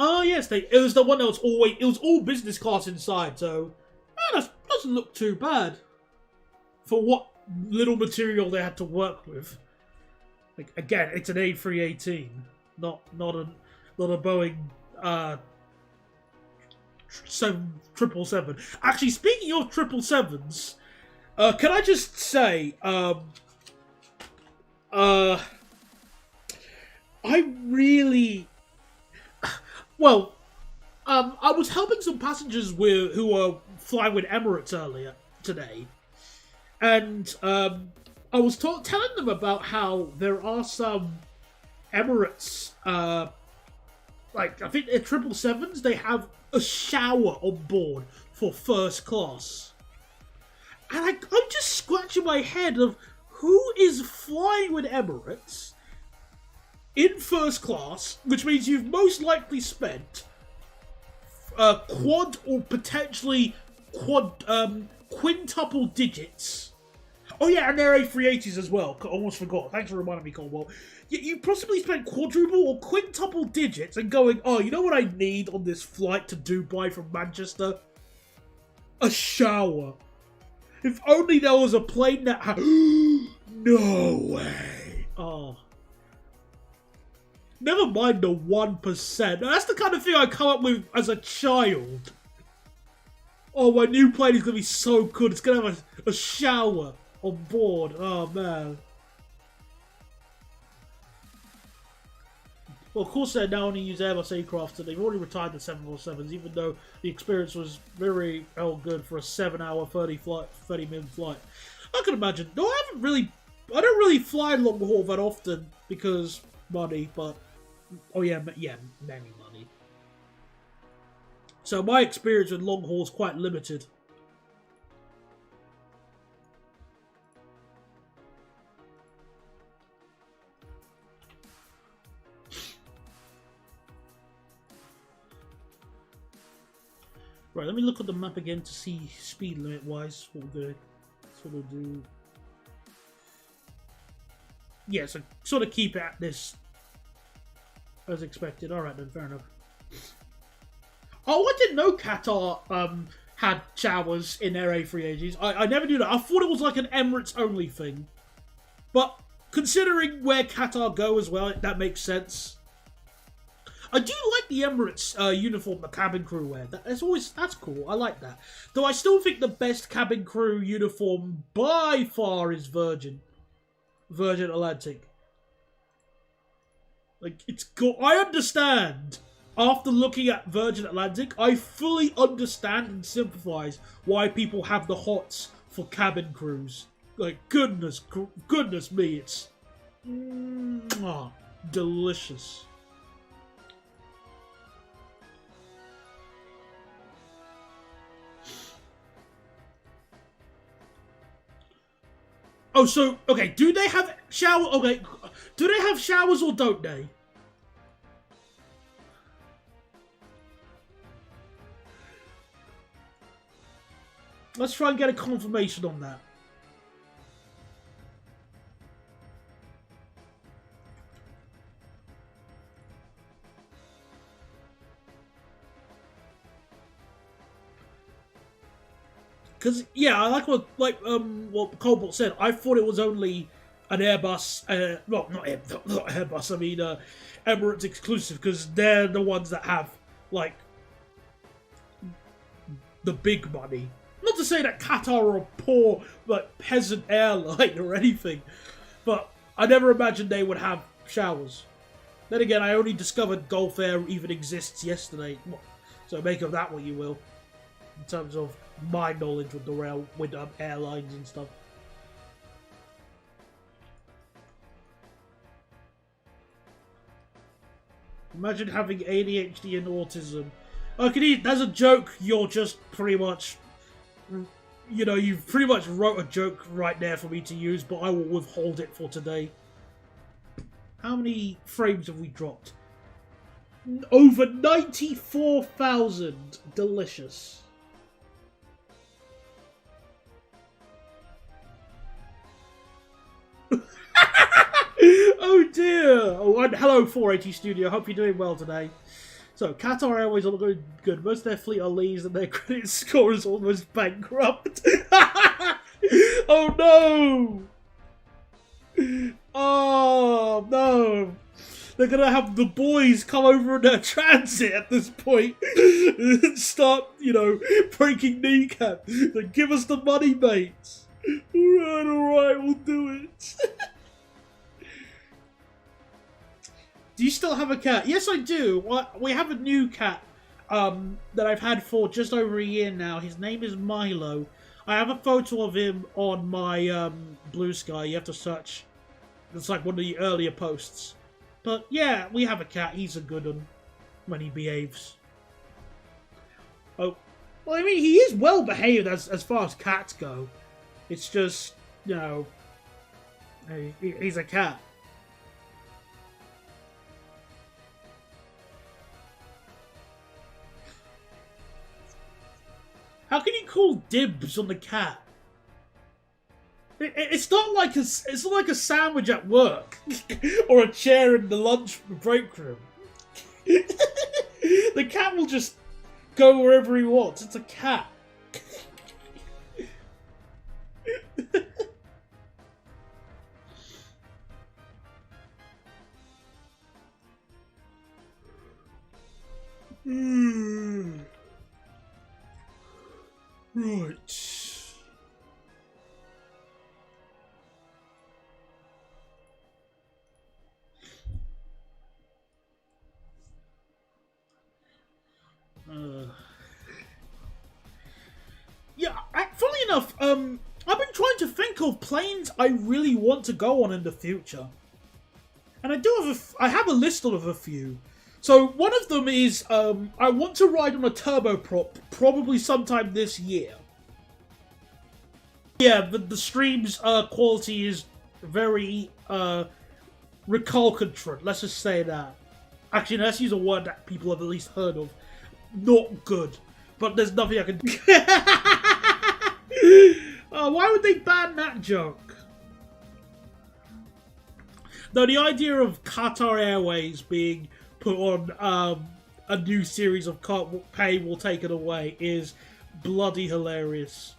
Oh yes, it was the one that was all business class inside, so that doesn't look too bad for what little material they had to work with. Like again, it's an A318, not a Boeing 777. Actually, speaking of 777s, can I just say, I really, well, I was helping some passengers who were flying with Emirates earlier today, and I was telling them about how there are some Emirates, like I think they're 777s. They have a shower on board for first class, and I'm just scratching my head of who is flying with Emirates in first class, which means you've most likely spent quad or potentially quintuple digits. Oh yeah, and they're A380s as well. I almost forgot. Thanks for reminding me, Colwell. You possibly spent quadruple or quintuple digits and going, oh, you know what I need on this flight to Dubai from Manchester? A shower. If only there was a plane that had... No way. Oh. Never mind the 1%. That's the kind of thing I come up with as a child. Oh, my new plane is going to be so good. It's going to have a shower on board. Oh, man. Well, of course, they now only use Airbus aircraft, and they've already retired the 747s, even though the experience was very good for a 7-hour, 30-minute flight. I can imagine. No, I don't really fly long haul that often because money, but oh yeah, many money. So my experience with long haul is quite limited. Right, let me look at the map again to see speed limit wise what we're going to sort of do. Yeah, so sort of keep it at this as expected. Alright then, fair enough. Oh, I didn't know Qatar had showers in their A380s. I never knew that. I thought it was like an Emirates only thing. But considering where Qatar go as well, that makes sense. I do like the Emirates uniform the cabin crew wear. That's cool. I like that. Though I still think the best cabin crew uniform by far is Virgin Atlantic. Like, it's cool. I understand. After looking at Virgin Atlantic, I fully understand and sympathise why people have the hots for cabin crews. Like, goodness me, it's delicious. Oh, so, okay, do they have showers or don't they? Let's try and get a confirmation on that. Because yeah, I like what Cobalt said. I thought it was only an Airbus, well, not Airbus. I mean, Emirates exclusive, because they're the ones that have like the big money. Not to say that Qatar are a poor, like, peasant airline or anything, but I never imagined they would have showers. Then again, I only discovered Gulf Air even exists yesterday, so make of that what you will, in terms of my knowledge with airlines and stuff. Imagine having ADHD and autism. Okay, that's a joke. You're just pretty much, you know, you've pretty much wrote a joke right there for me to use, but I will withhold it for today. How many frames have we dropped? Over 94,000. Delicious. Oh dear. Oh, and hello 480 Studio. Hope you're doing well today. So, Qatar Airways are looking good. Most of their fleet are leased and their credit score is almost bankrupt. Oh no! Oh no! They're gonna have the boys come over in their transit at this point and start, you know, breaking kneecaps. Like, give us the money, mates. Alright, we'll do it. Do you still have a cat? Yes, I do. We have a new cat that I've had for just over a year now. His name is Milo. I have a photo of him on my Blue Sky. You have to search. It's like one of the earlier posts. But yeah, we have a cat. He's a good one when he behaves. Oh, well, I mean, he is well behaved as far as cats go. It's just, you know, he's a cat. How can you call dibs on the cat? It's not like a sandwich at work or a chair in the lunch break room. The cat will just go wherever he wants. It's a cat. Right. Yeah, funnily enough, I've been trying to think of planes I really want to go on in the future. And I have a list of a few. So one of them is I want to ride on a turboprop probably sometime this year. Yeah, the stream's quality is very recalcitrant. Let's just say that. Actually, no, let's use a word that people have at least heard of. Not good. But there's nothing I can do. Why would they ban that joke? Though the idea of Qatar Airways being put on a new series of Pay Will Take It Away is bloody hilarious.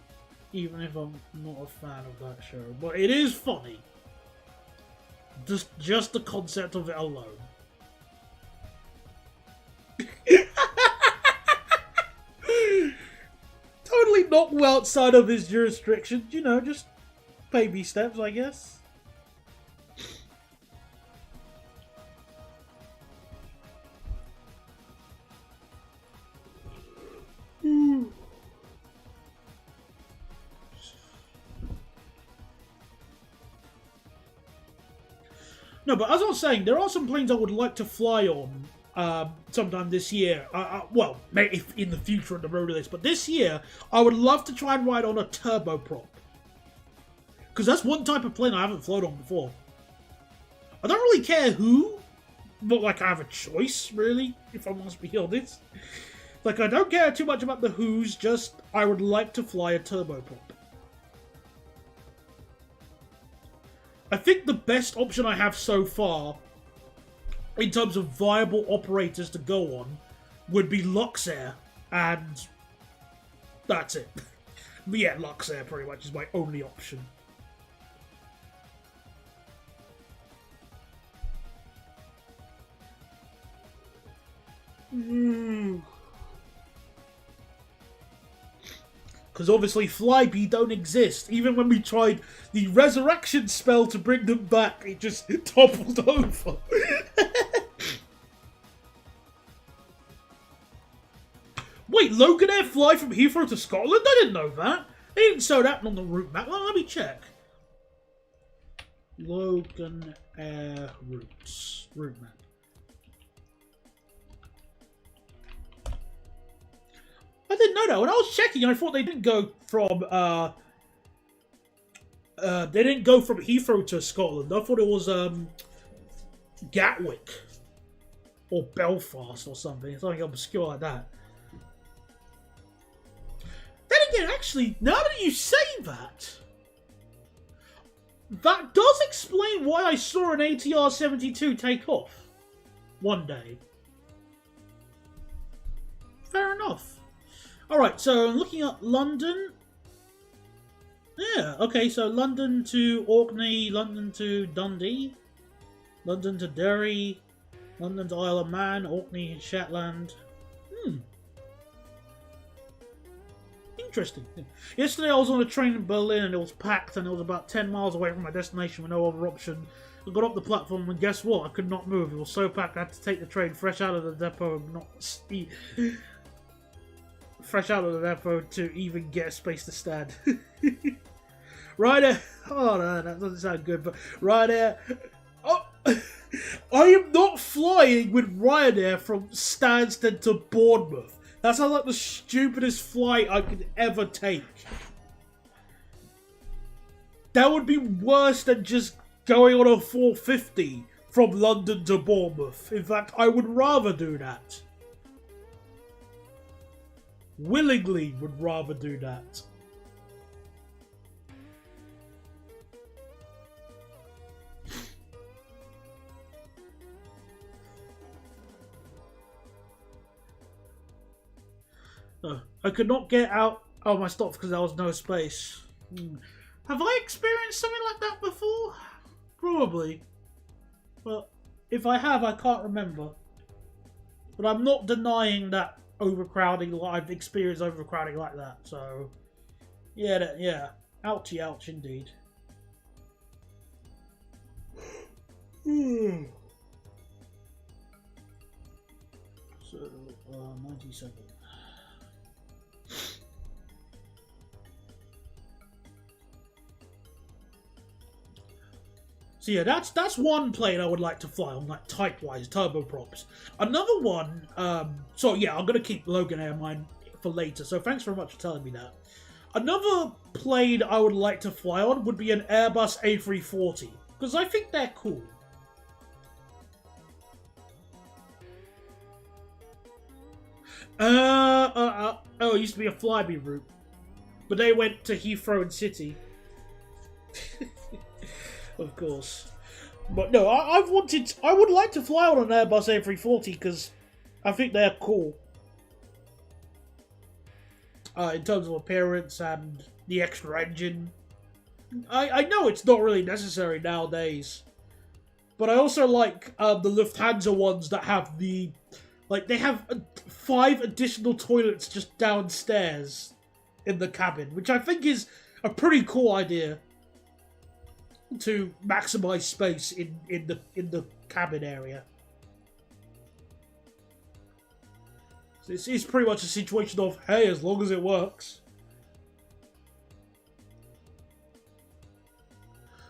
Even if I'm not a fan of that show. But it is funny. Just the concept of it alone. Totally not well outside of his jurisdiction. You know, just baby steps, I guess. No, but as I was saying, there are some planes I would like to fly on sometime this year. Well, maybe in the future on the road of this, but this year I would love to try and ride on a turboprop. Because that's one type of plane I haven't flown on before. I don't really care who, not like I have a choice, really, if I must be honest. Like, I don't care too much about the who's, just I would like to fly a turboprop. I think the best option I have so far, in terms of viable operators to go on, would be Luxair, and that's it. But yeah, Luxair pretty much is my only option. Because obviously Flyby don't exist. Even when we tried the resurrection spell to bring them back, it just toppled over. Wait, Loganair fly from Heathrow to Scotland? I didn't know that. They didn't show that on the route map. Well, let me check. Loganair routes. Route map. I didn't know that. When I was checking, I thought they didn't go from Heathrow to Scotland. I thought it was Gatwick or Belfast or something obscure like that. Then again, actually, now that you say that, that does explain why I saw an ATR-72 take off one day. Fair enough. Alright, so I'm looking at London. Yeah, okay, so London to Orkney, London to Dundee, London to Derry, London to Isle of Man, Orkney, Shetland. Interesting. Yesterday I was on a train in Berlin and it was packed and it was about 10 miles away from my destination with no other option. I got up the platform and guess what? I could not move. It was so packed I had to take the train fresh out of the depot to even get a space to stand. Ryanair. Oh no, that doesn't sound good, but Ryanair. Oh, I am not flying with Ryanair from Stansted to Bournemouth. That sounds like the stupidest flight I could ever take. That would be worse than just going on a 450 from London to Bournemouth. In fact, I would rather do that. Willingly would rather do that. I could not get out of my stops because there was no space. Have I experienced something like that before? Probably. But if I have, I can't remember. But I'm not denying that overcrowding. I've experienced overcrowding like that. So, yeah. Ouchie, ouch, indeed. So, 97. So yeah, that's one plane I would like to fly on, like type-wise, turboprops. Another one, so yeah, I'm going to keep Loganair in mind for later, so thanks very much for telling me that. Another plane I would like to fly on would be an Airbus A340, because I think they're cool. Oh, it used to be a Flyby route, but they went to Heathrow and City. Of course. But no, I would like to fly on an Airbus A340 because I think they're cool. In terms of appearance and the extra engine. I know it's not really necessary nowadays. But I also like the Lufthansa ones that have the... Like, they have 5 additional toilets just downstairs in the cabin, which I think is a pretty cool idea. To maximize space in the cabin area. So it's pretty much a situation of, hey, as long as it works.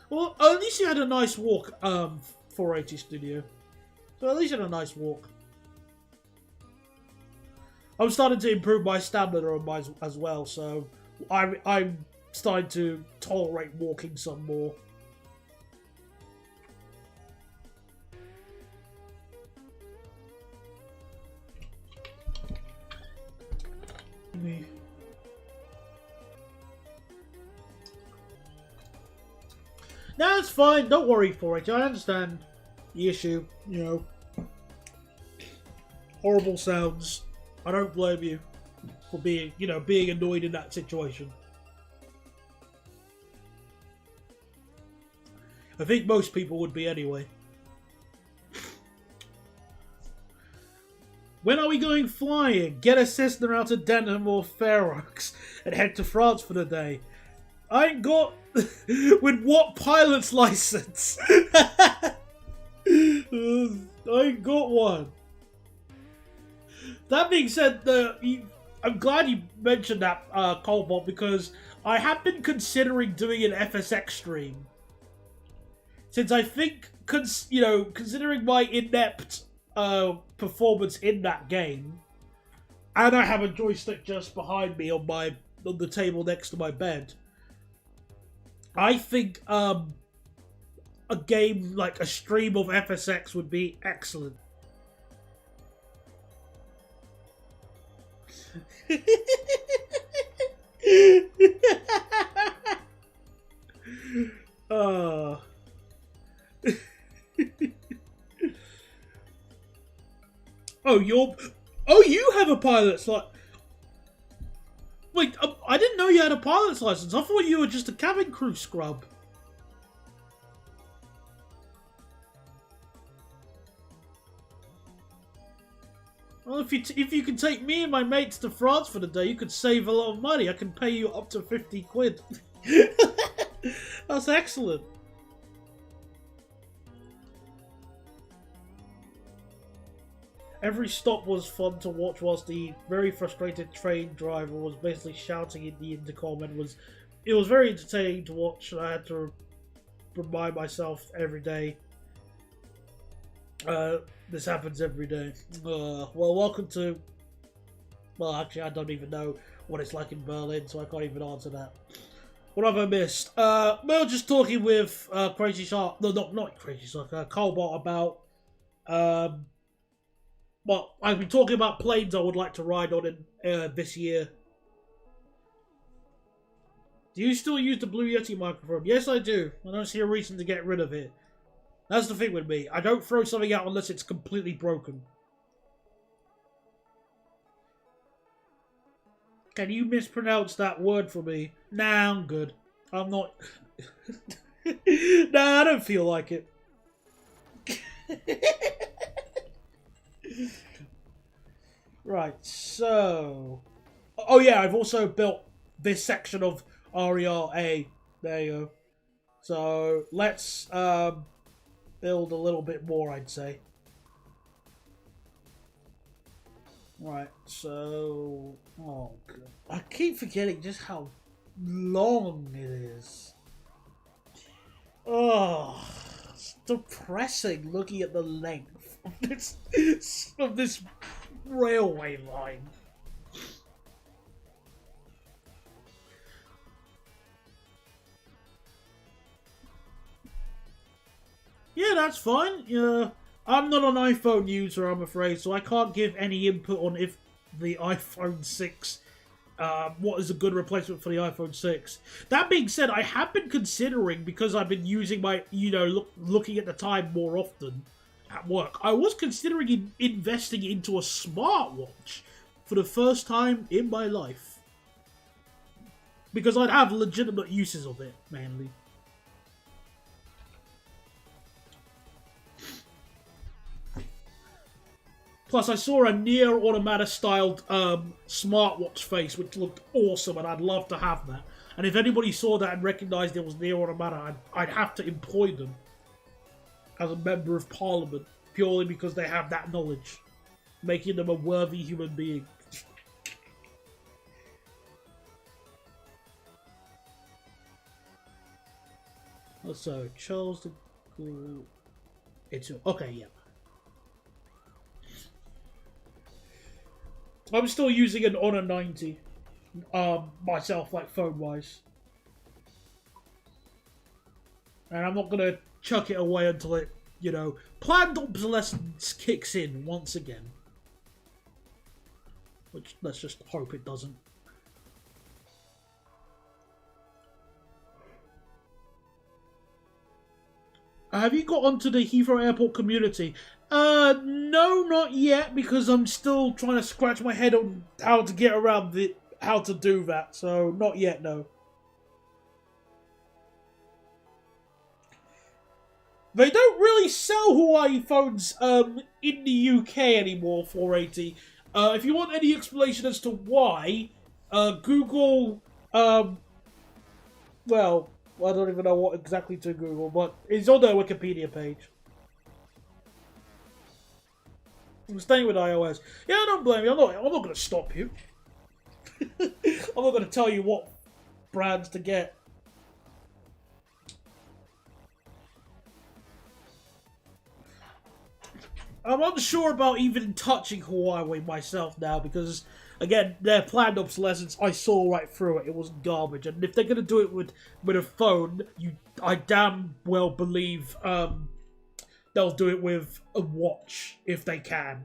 Well, at least you had a nice walk, 480 Studio. So at least you had a nice walk. I'm starting to improve my stamina on mine as well, so I'm starting to tolerate walking some more. Me. No, it's fine. Don't worry for it. I understand the issue. You know, horrible sounds. I don't blame you for being, being annoyed in that situation. I think most people would be anyway. When are we going flying? Get a Cessna out of Denham or Fair Oaks and head to France for the day. I ain't got... With what pilot's license? I ain't got one. That being said, I'm glad you mentioned that, Cobalt, because I have been considering doing an FSX stream. Since I think, considering my inept performance in that game, and I have a joystick just behind me on the table next to my bed, I think a game like a stream of FSX would be excellent. You have a pilot's license. Wait, I didn't know you had a pilot's license. I thought you were just a cabin crew scrub. Well, if you can take me and my mates to France for the day, you could save a lot of money. I can pay you up to 50 quid. That's excellent. Every stop was fun to watch whilst the very frustrated train driver was basically shouting in the intercom, and it was very entertaining to watch. I had to remind myself every day. This happens every day. Well, welcome to... Well, actually, I don't even know what it's like in Berlin, so I can't even answer that. What have I missed? We were just talking with Crazy Shark... No, not Crazy Shark. Cobalt about... Well, I've been talking about planes I would like to ride on in this year. Do you still use the Blue Yeti microphone? Yes, I do. I don't see a reason to get rid of it. That's the thing with me. I don't throw something out unless it's completely broken. Can you mispronounce that word for me? Nah, I'm good. I'm not... Nah, I don't feel like it. Right, so... Oh yeah, I've also built this section of RERA. There you go. So, let's build a little bit more, I'd say. Right, so... Oh, God. I keep forgetting just how long it is. Oh, it's depressing looking at the length of this railway line. Yeah, that's fine. I'm not an iPhone user, I'm afraid, so I can't give any input on if the iPhone 6, what is a good replacement for the iPhone 6. That being said, I have been considering, because I've been using my, looking at the time more often at work, I was considering investing into a smartwatch for the first time in my life. Because I'd have legitimate uses of it, mainly. Plus, I saw a Nier Automata-styled smartwatch face, which looked awesome, and I'd love to have that. And if anybody saw that and recognised it was Nier Automata, I'd have to employ them as a member of Parliament, purely because they have that knowledge, making them a worthy human being. So, Charles the... It's... Okay, yeah. I'm still using an Honor 90 myself, like phone-wise. And I'm not going to chuck it away until it, planned obsolescence kicks in once again. Which, let's just hope it doesn't. Have you got onto the Heathrow Airport community? No, not yet, because I'm still trying to scratch my head on how to get around how to do that, so not yet, no. They don't really sell Hawaii phones in the UK anymore, 480. If you want any explanation as to why, Google, well, I don't even know what exactly to Google, but it's on their Wikipedia page. I'm staying with iOS. Yeah, I don't blame you. I'm not going to stop you. I'm not going to tell you what brands to get. I'm unsure about even touching Huawei myself now because, again, their planned obsolescence, I saw right through it. It was garbage. And if they're going to do it with a phone, I damn well believe they'll do it with a watch if they can.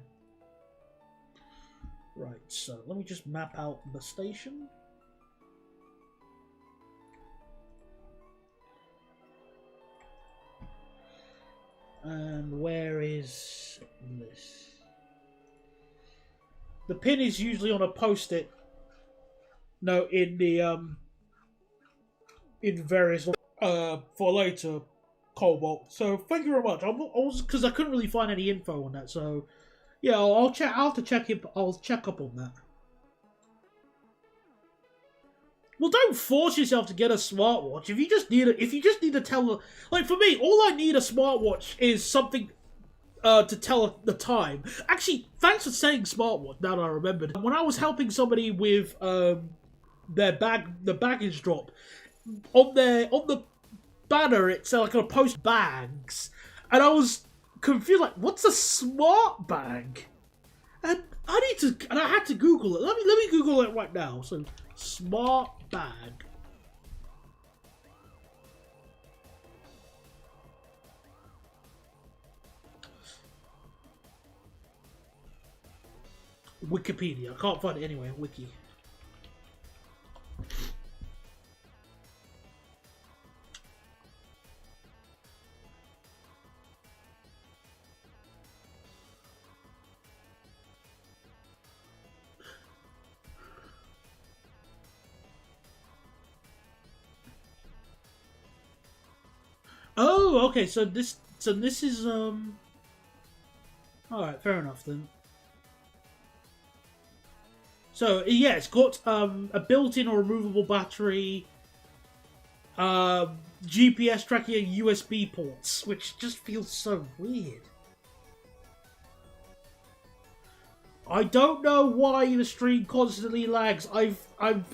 Right, so let me just map out the station. And where is this? The pin is usually on a post-it note in the in various for later Cobalt. So thank you very much. I was because I couldn't really find any info on that. So yeah, I'll check. I'll have to check it. I'll check up on that. Well, don't force yourself to get a smartwatch. If you just need to tell, like for me, all I need a smartwatch is something to tell the time. Actually, thanks for saying smartwatch. Now that I remembered, when I was helping somebody with the baggage drop on the banner, it's like a post bags, and I was confused. Like, what's a smart bag? And I had to Google it. Let me Google it right now. So, smart bag. Wikipedia. I can't find it anywhere. Wiki. Oh, okay. So this is All right, fair enough then. So yeah, it's got a built-in or removable battery, GPS tracking, and USB ports, which just feels so weird. I don't know why the stream constantly lags. I've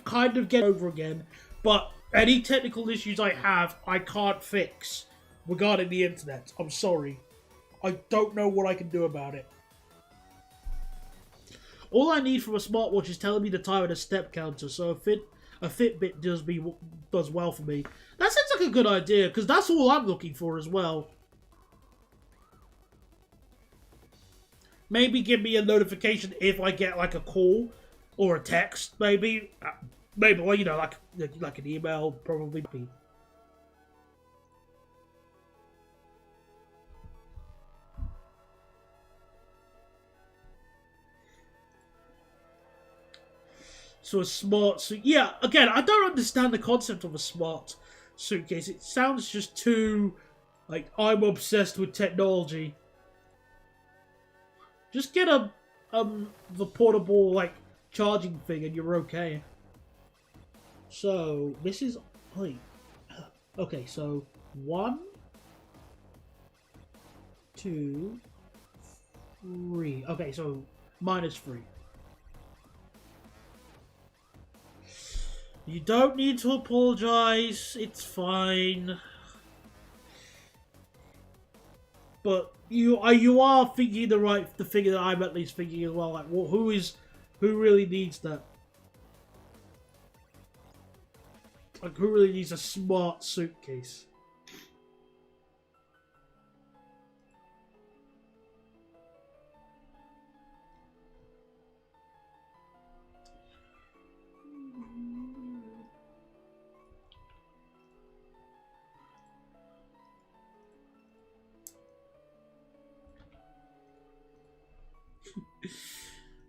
kind of get over again, but any technical issues I have, I can't fix regarding the internet. I'm sorry. I don't know what I can do about it. All I need from a smartwatch is telling me the time and a step counter, so a Fitbit does well for me. That sounds like a good idea, because that's all I'm looking for as well. Maybe give me a notification if I get like a call or a text, maybe. Maybe, well, you know, like an email, probably. So a smart suit. Yeah, again, I don't understand the concept of a smart suitcase. It sounds just too, like, I'm obsessed with technology. Just get the portable, like, charging thing and you're okay. So, this is, wait. Okay, so, 1, 2, 3. Okay, so, -3. You don't need to apologize. It's fine. But you are thinking the thing that I'm at least thinking as well. Like, well, who really needs that? Like, who really needs a smart suitcase?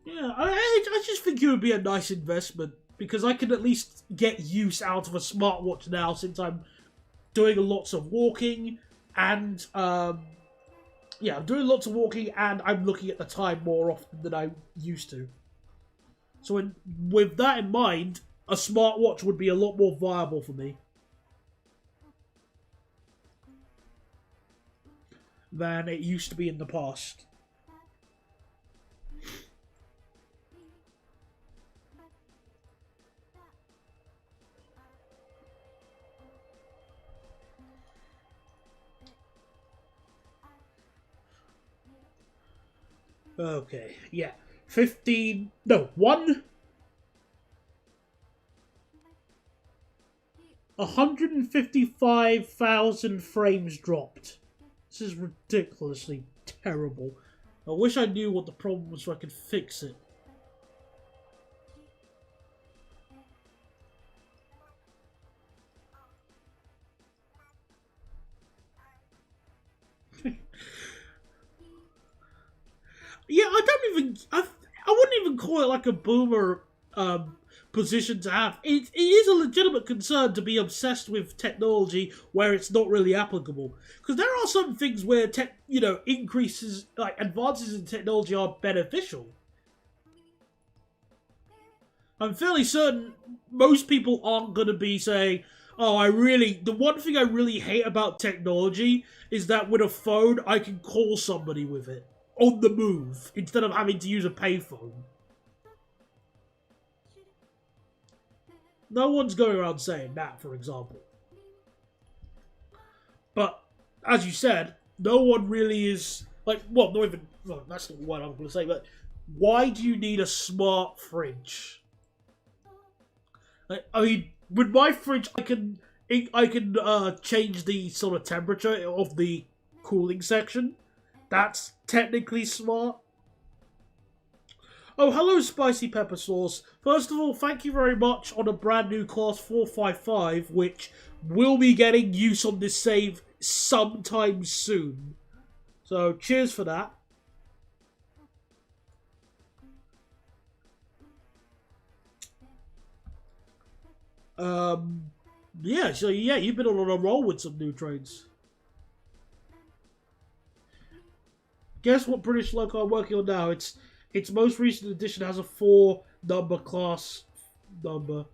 Yeah, I just think it would be a nice investment because I can at least get use out of a smartwatch now since I'm doing lots of walking. and yeah, I'm doing lots of walking, and I'm looking at the time more often than I used to. So, with that in mind, a smartwatch would be a lot more viable for me than it used to be in the past. Okay, yeah. 15. No, 155,000 frames dropped. This is ridiculously terrible. I wish I knew what the problem was so I could fix it. Yeah, I wouldn't even call it like a boomer position to have. It is a legitimate concern to be obsessed with technology where it's not really applicable. Because there are some things where increases, like advances in technology, are beneficial. I'm fairly certain most people aren't going to be saying, "Oh, the one thing I really hate about technology is that with a phone I can call somebody with it on the move instead of having to use a payphone." No one's going around saying that, for example. But as you said, no one really is like, well, not even. Well, that's not what I'm going to say. But why do you need a smart fridge? I mean, with my fridge, I can change the sort of temperature of the cooling section. That's technically smart. Oh, hello, Spicy Pepper Sauce. First of all, thank you very much on a brand new Class 455, which will be getting use on this save sometime soon. So, cheers for that. Um, yeah, so yeah, you've been on a roll with some new trains. Guess what British loco I'm working on now? Its most recent edition has a 4 number class number.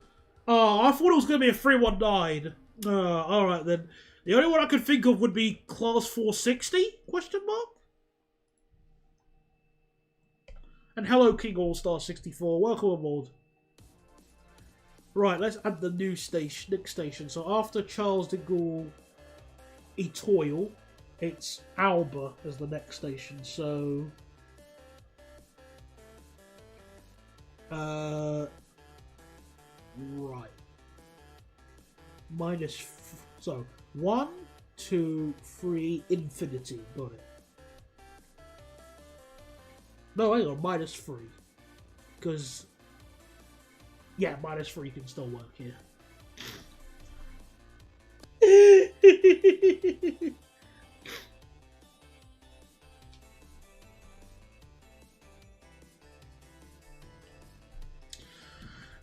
Oh, I thought it was going to be a 319. Alright then. The only one I could think of would be class 460? Question mark? And hello King All-Star 64, welcome aboard. Right, let's add the new station, next station. So after Charles de Gaulle Etoile, it's Alba as the next station. So right. So 1, 2, 3, infinity. Got it. No, hang on, -3. Because yeah, -3 can still work here.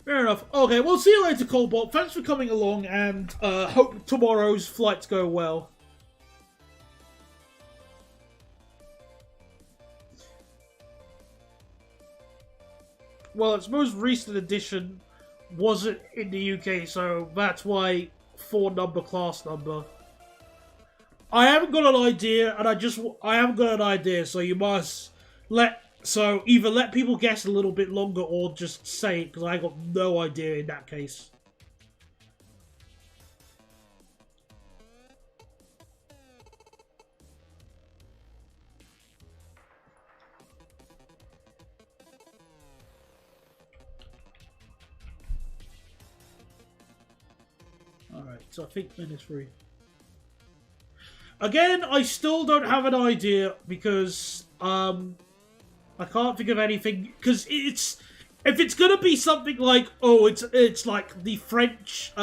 Fair enough. Okay, we'll see you later, Colbot. Thanks for coming along, and hope tomorrow's flights go well. Well, its most recent edition wasn't in the UK, so that's why 4 number class number. I haven't got an idea, and I haven't got an idea, so you must either let people guess a little bit longer or just say it, because I got no idea in that case. Alright, so I think -3. Again, I still don't have an idea because I can't think of anything, because if it's gonna be something like, oh, it's like the French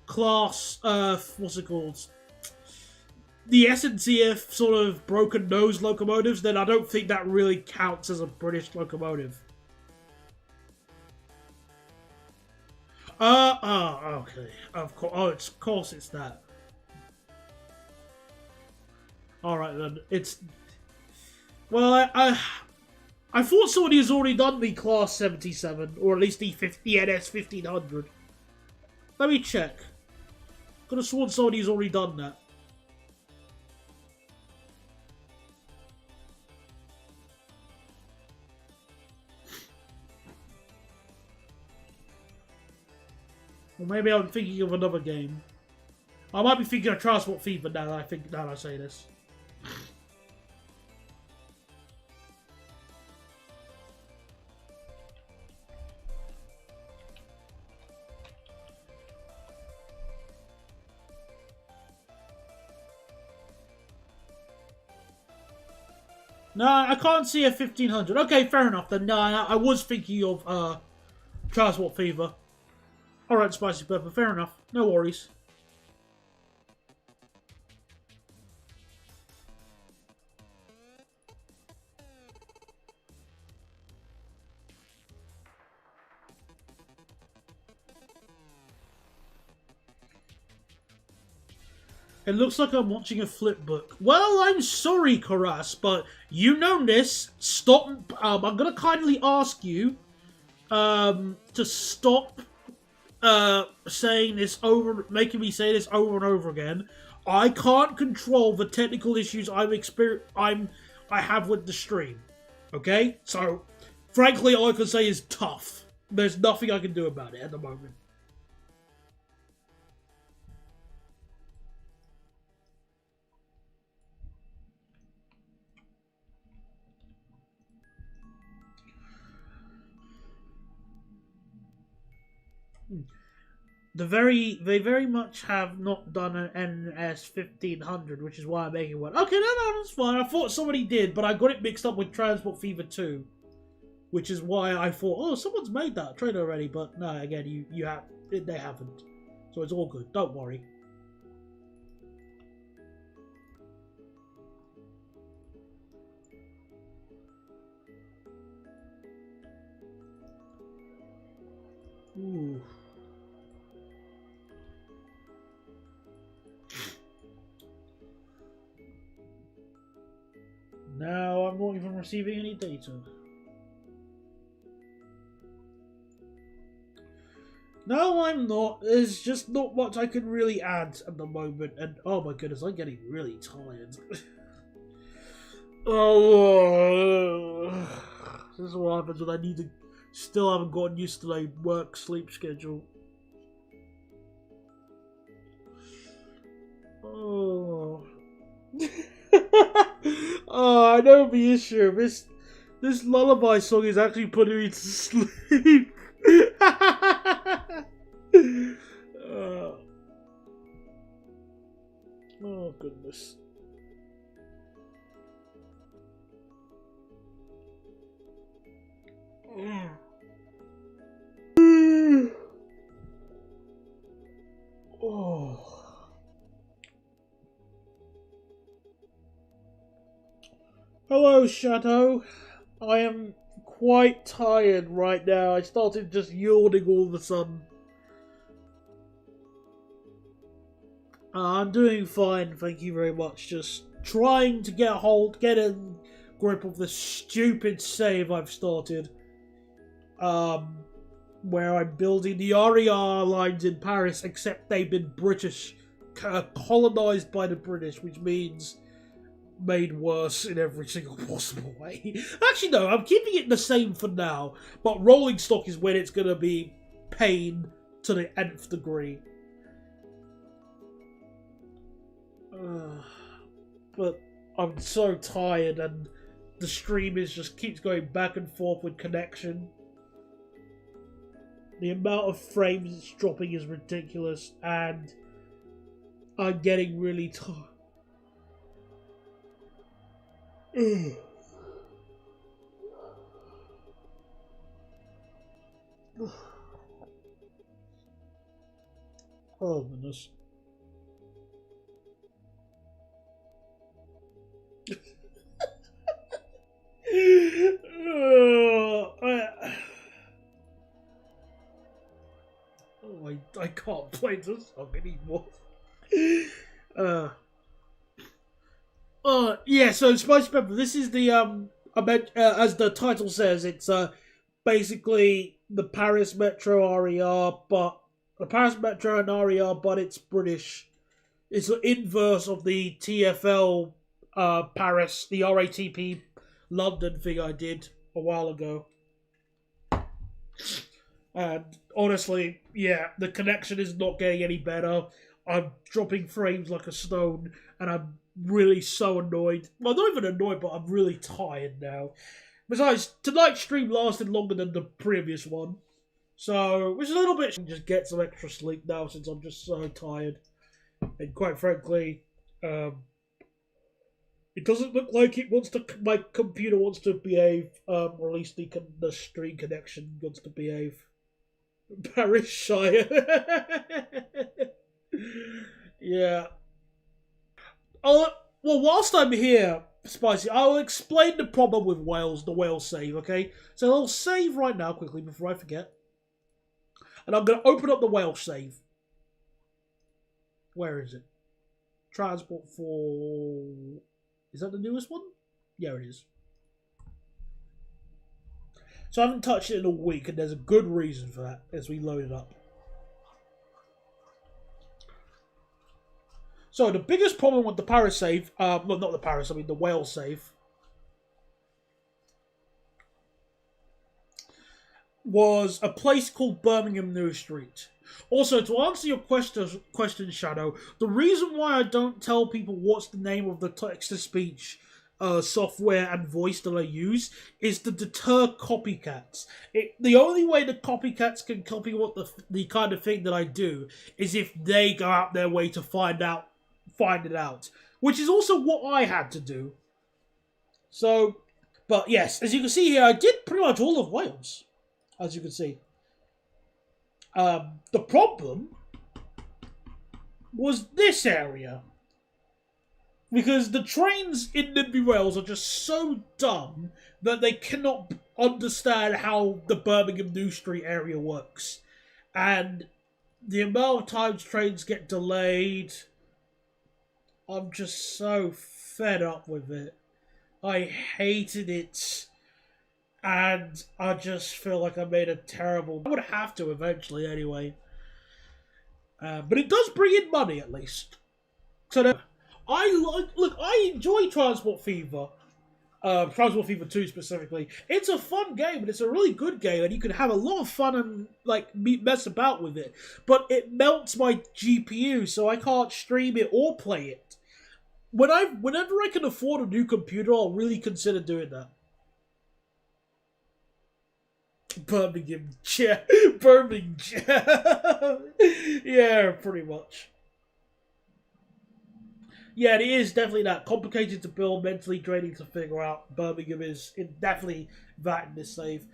class, what's it called? The SNCF sort of broken nose locomotives, then I don't think that really counts as a British locomotive. Okay. Of course it's that. All right then. It's well, I thought somebody has already done the Class 77, or at least the NS 1500. Let me check. Could have sworn somebody's already done that. Or maybe I'm thinking of another game. I might be thinking of Transport Fever now that I say this. No, I can't see a 1500. Okay, fair enough then. No, I was thinking of Transport Fever. Alright, Spicy Pepper, fair enough. No worries. It looks like I'm watching a flip book. Well, I'm sorry, Karas, but you know this. Stop. I'm gonna kindly ask you to stop saying this over, making me say this over and over again. I can't control the technical issues I have with the stream. Okay, so frankly, all I can say is tough. There's nothing I can do about it at the moment. They very much have not done an NS 1500, which is why I'm making one. Okay, no, that's fine. I thought somebody did, but I got it mixed up with Transport Fever 2, which is why I thought, oh, someone's made that trailer already. But no, again, they haven't, so it's all good. Don't worry. Ooh. Now I'm not even receiving any data. No, I'm not. There's just not much I can really add at the moment. And oh my goodness, I'm getting really tired. Oh, this is what happens when I need to. Still haven't gotten used to my work-sleep schedule. Oh. Oh, I know the issue. This lullaby song is actually putting me to sleep. Oh goodness. Oh. Hello, Shadow. I am quite tired right now. I started just yawning all of a sudden. I'm doing fine, thank you very much. Just trying to get a grip of the stupid save I've started. Where I'm building the RER lines in Paris, except they've been British, colonized by the British, which means made worse in every single possible way. Actually, no, I'm keeping it the same for now, but rolling stock is when it's going to be pain to the nth degree. But I'm so tired, and the stream just keeps going back and forth with connection. The amount of frames it's dropping is ridiculous, and I'm getting really tired. Oh goodness. I can't play this song anymore. Yeah. So Spicy Pepper. This is the as the title says, it's basically the Paris Metro RER, but the Paris Metro and RER, but it's British. It's the inverse of the TFL Paris, the RATP London thing I did a while ago. And honestly, yeah, the connection is not getting any better. I'm dropping frames like a stone, and I'm really so annoyed. Well, not even annoyed, but I'm really tired now. Besides, tonight's stream lasted longer than the previous one. So, which is a little bit... Just get some extra sleep now since I'm just so tired. And quite frankly, it doesn't look like it wants to... My computer wants to behave, or at least the stream connection wants to behave. Paris Shire. Yeah. Well, whilst I'm here, Spicy, I'll explain the problem with Wales, the Wales save, okay? So I'll save right now quickly before I forget. And I'm going to open up the Wales save. Where is it? Transport for... Is that the newest one? Yeah, it is. So I haven't touched it in a week, and there's a good reason for that as we load it up. So the biggest problem with the Paris save, well, not the Paris, I mean the Wales save, was a place called Birmingham New Street. Also, to answer your question, Shadow, the reason why I don't tell people what's the name of the text-to-speech software and voice that I use is to deter copycats. The only way the copycats can copy what the kind of thing that I do is if they go out their way to find it out, which is also what I had to do. So, but yes, as you can see here, I did pretty much all of Wales, as you can see. The problem was this area. Because the trains in Nimby Wales are just so dumb that they cannot understand how the Birmingham New Street area works. And the amount of times trains get delayed, I'm just so fed up with it. I hated it. And I just feel like I made a terrible... I would have to eventually anyway. But it does bring in money at least. So that... I enjoy Transport Fever. Transport Fever 2 specifically. It's a fun game, and it's a really good game, and you can have a lot of fun and, like, mess about with it. But it melts my GPU, so I can't stream it or play it. Whenever I can afford a new computer, I'll really consider doing that. Birmingham. Yeah, Birmingham. Yeah, pretty much. Yeah, it is definitely that. Complicated to build, mentally draining to figure out. Birmingham is definitely that in this save.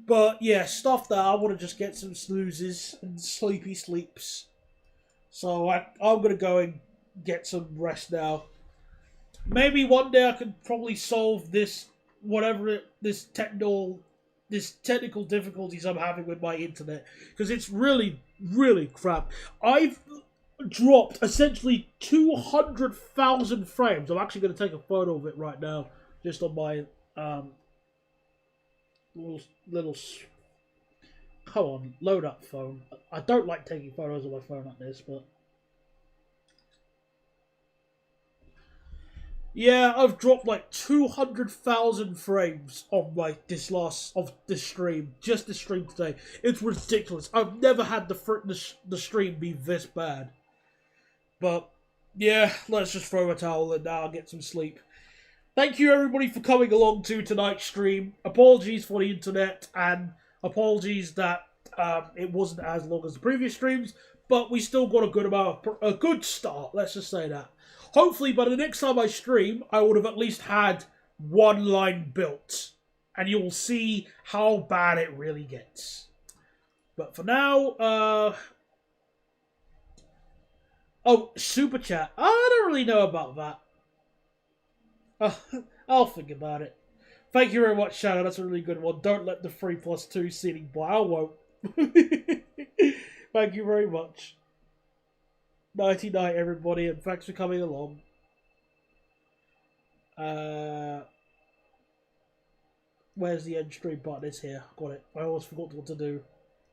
But yeah, stuff that I want to just get some snoozes and sleepy sleeps. So I'm going to go and get some rest now. Maybe one day I can probably solve this, this technical difficulties I'm having with my internet. Because it's really, really crap. I've dropped essentially 200,000 frames. I'm actually going to take a photo of it right now, just on my little come on, load up phone. I don't like taking photos of my phone like this, but yeah, I've dropped like 200,000 frames on like this stream, just the stream today. It's ridiculous. I've never had the stream be this bad. But, yeah, let's just throw a towel in now and get some sleep. Thank you, everybody, for coming along to tonight's stream. Apologies for the internet, and apologies that it wasn't as long as the previous streams, but we still got a good start, let's just say that. Hopefully, by the next time I stream, I would have at least had one line built, and you'll see how bad it really gets. But for now, oh, Super Chat. I don't really know about that. I'll think about it. Thank you very much, Shadow. That's a really good one. Don't let the 3+2 seating by. I won't. Thank you very much. Nighty night, everybody, and thanks for coming along. Where's the end stream button? It's here. Got it. I always forgot what to do.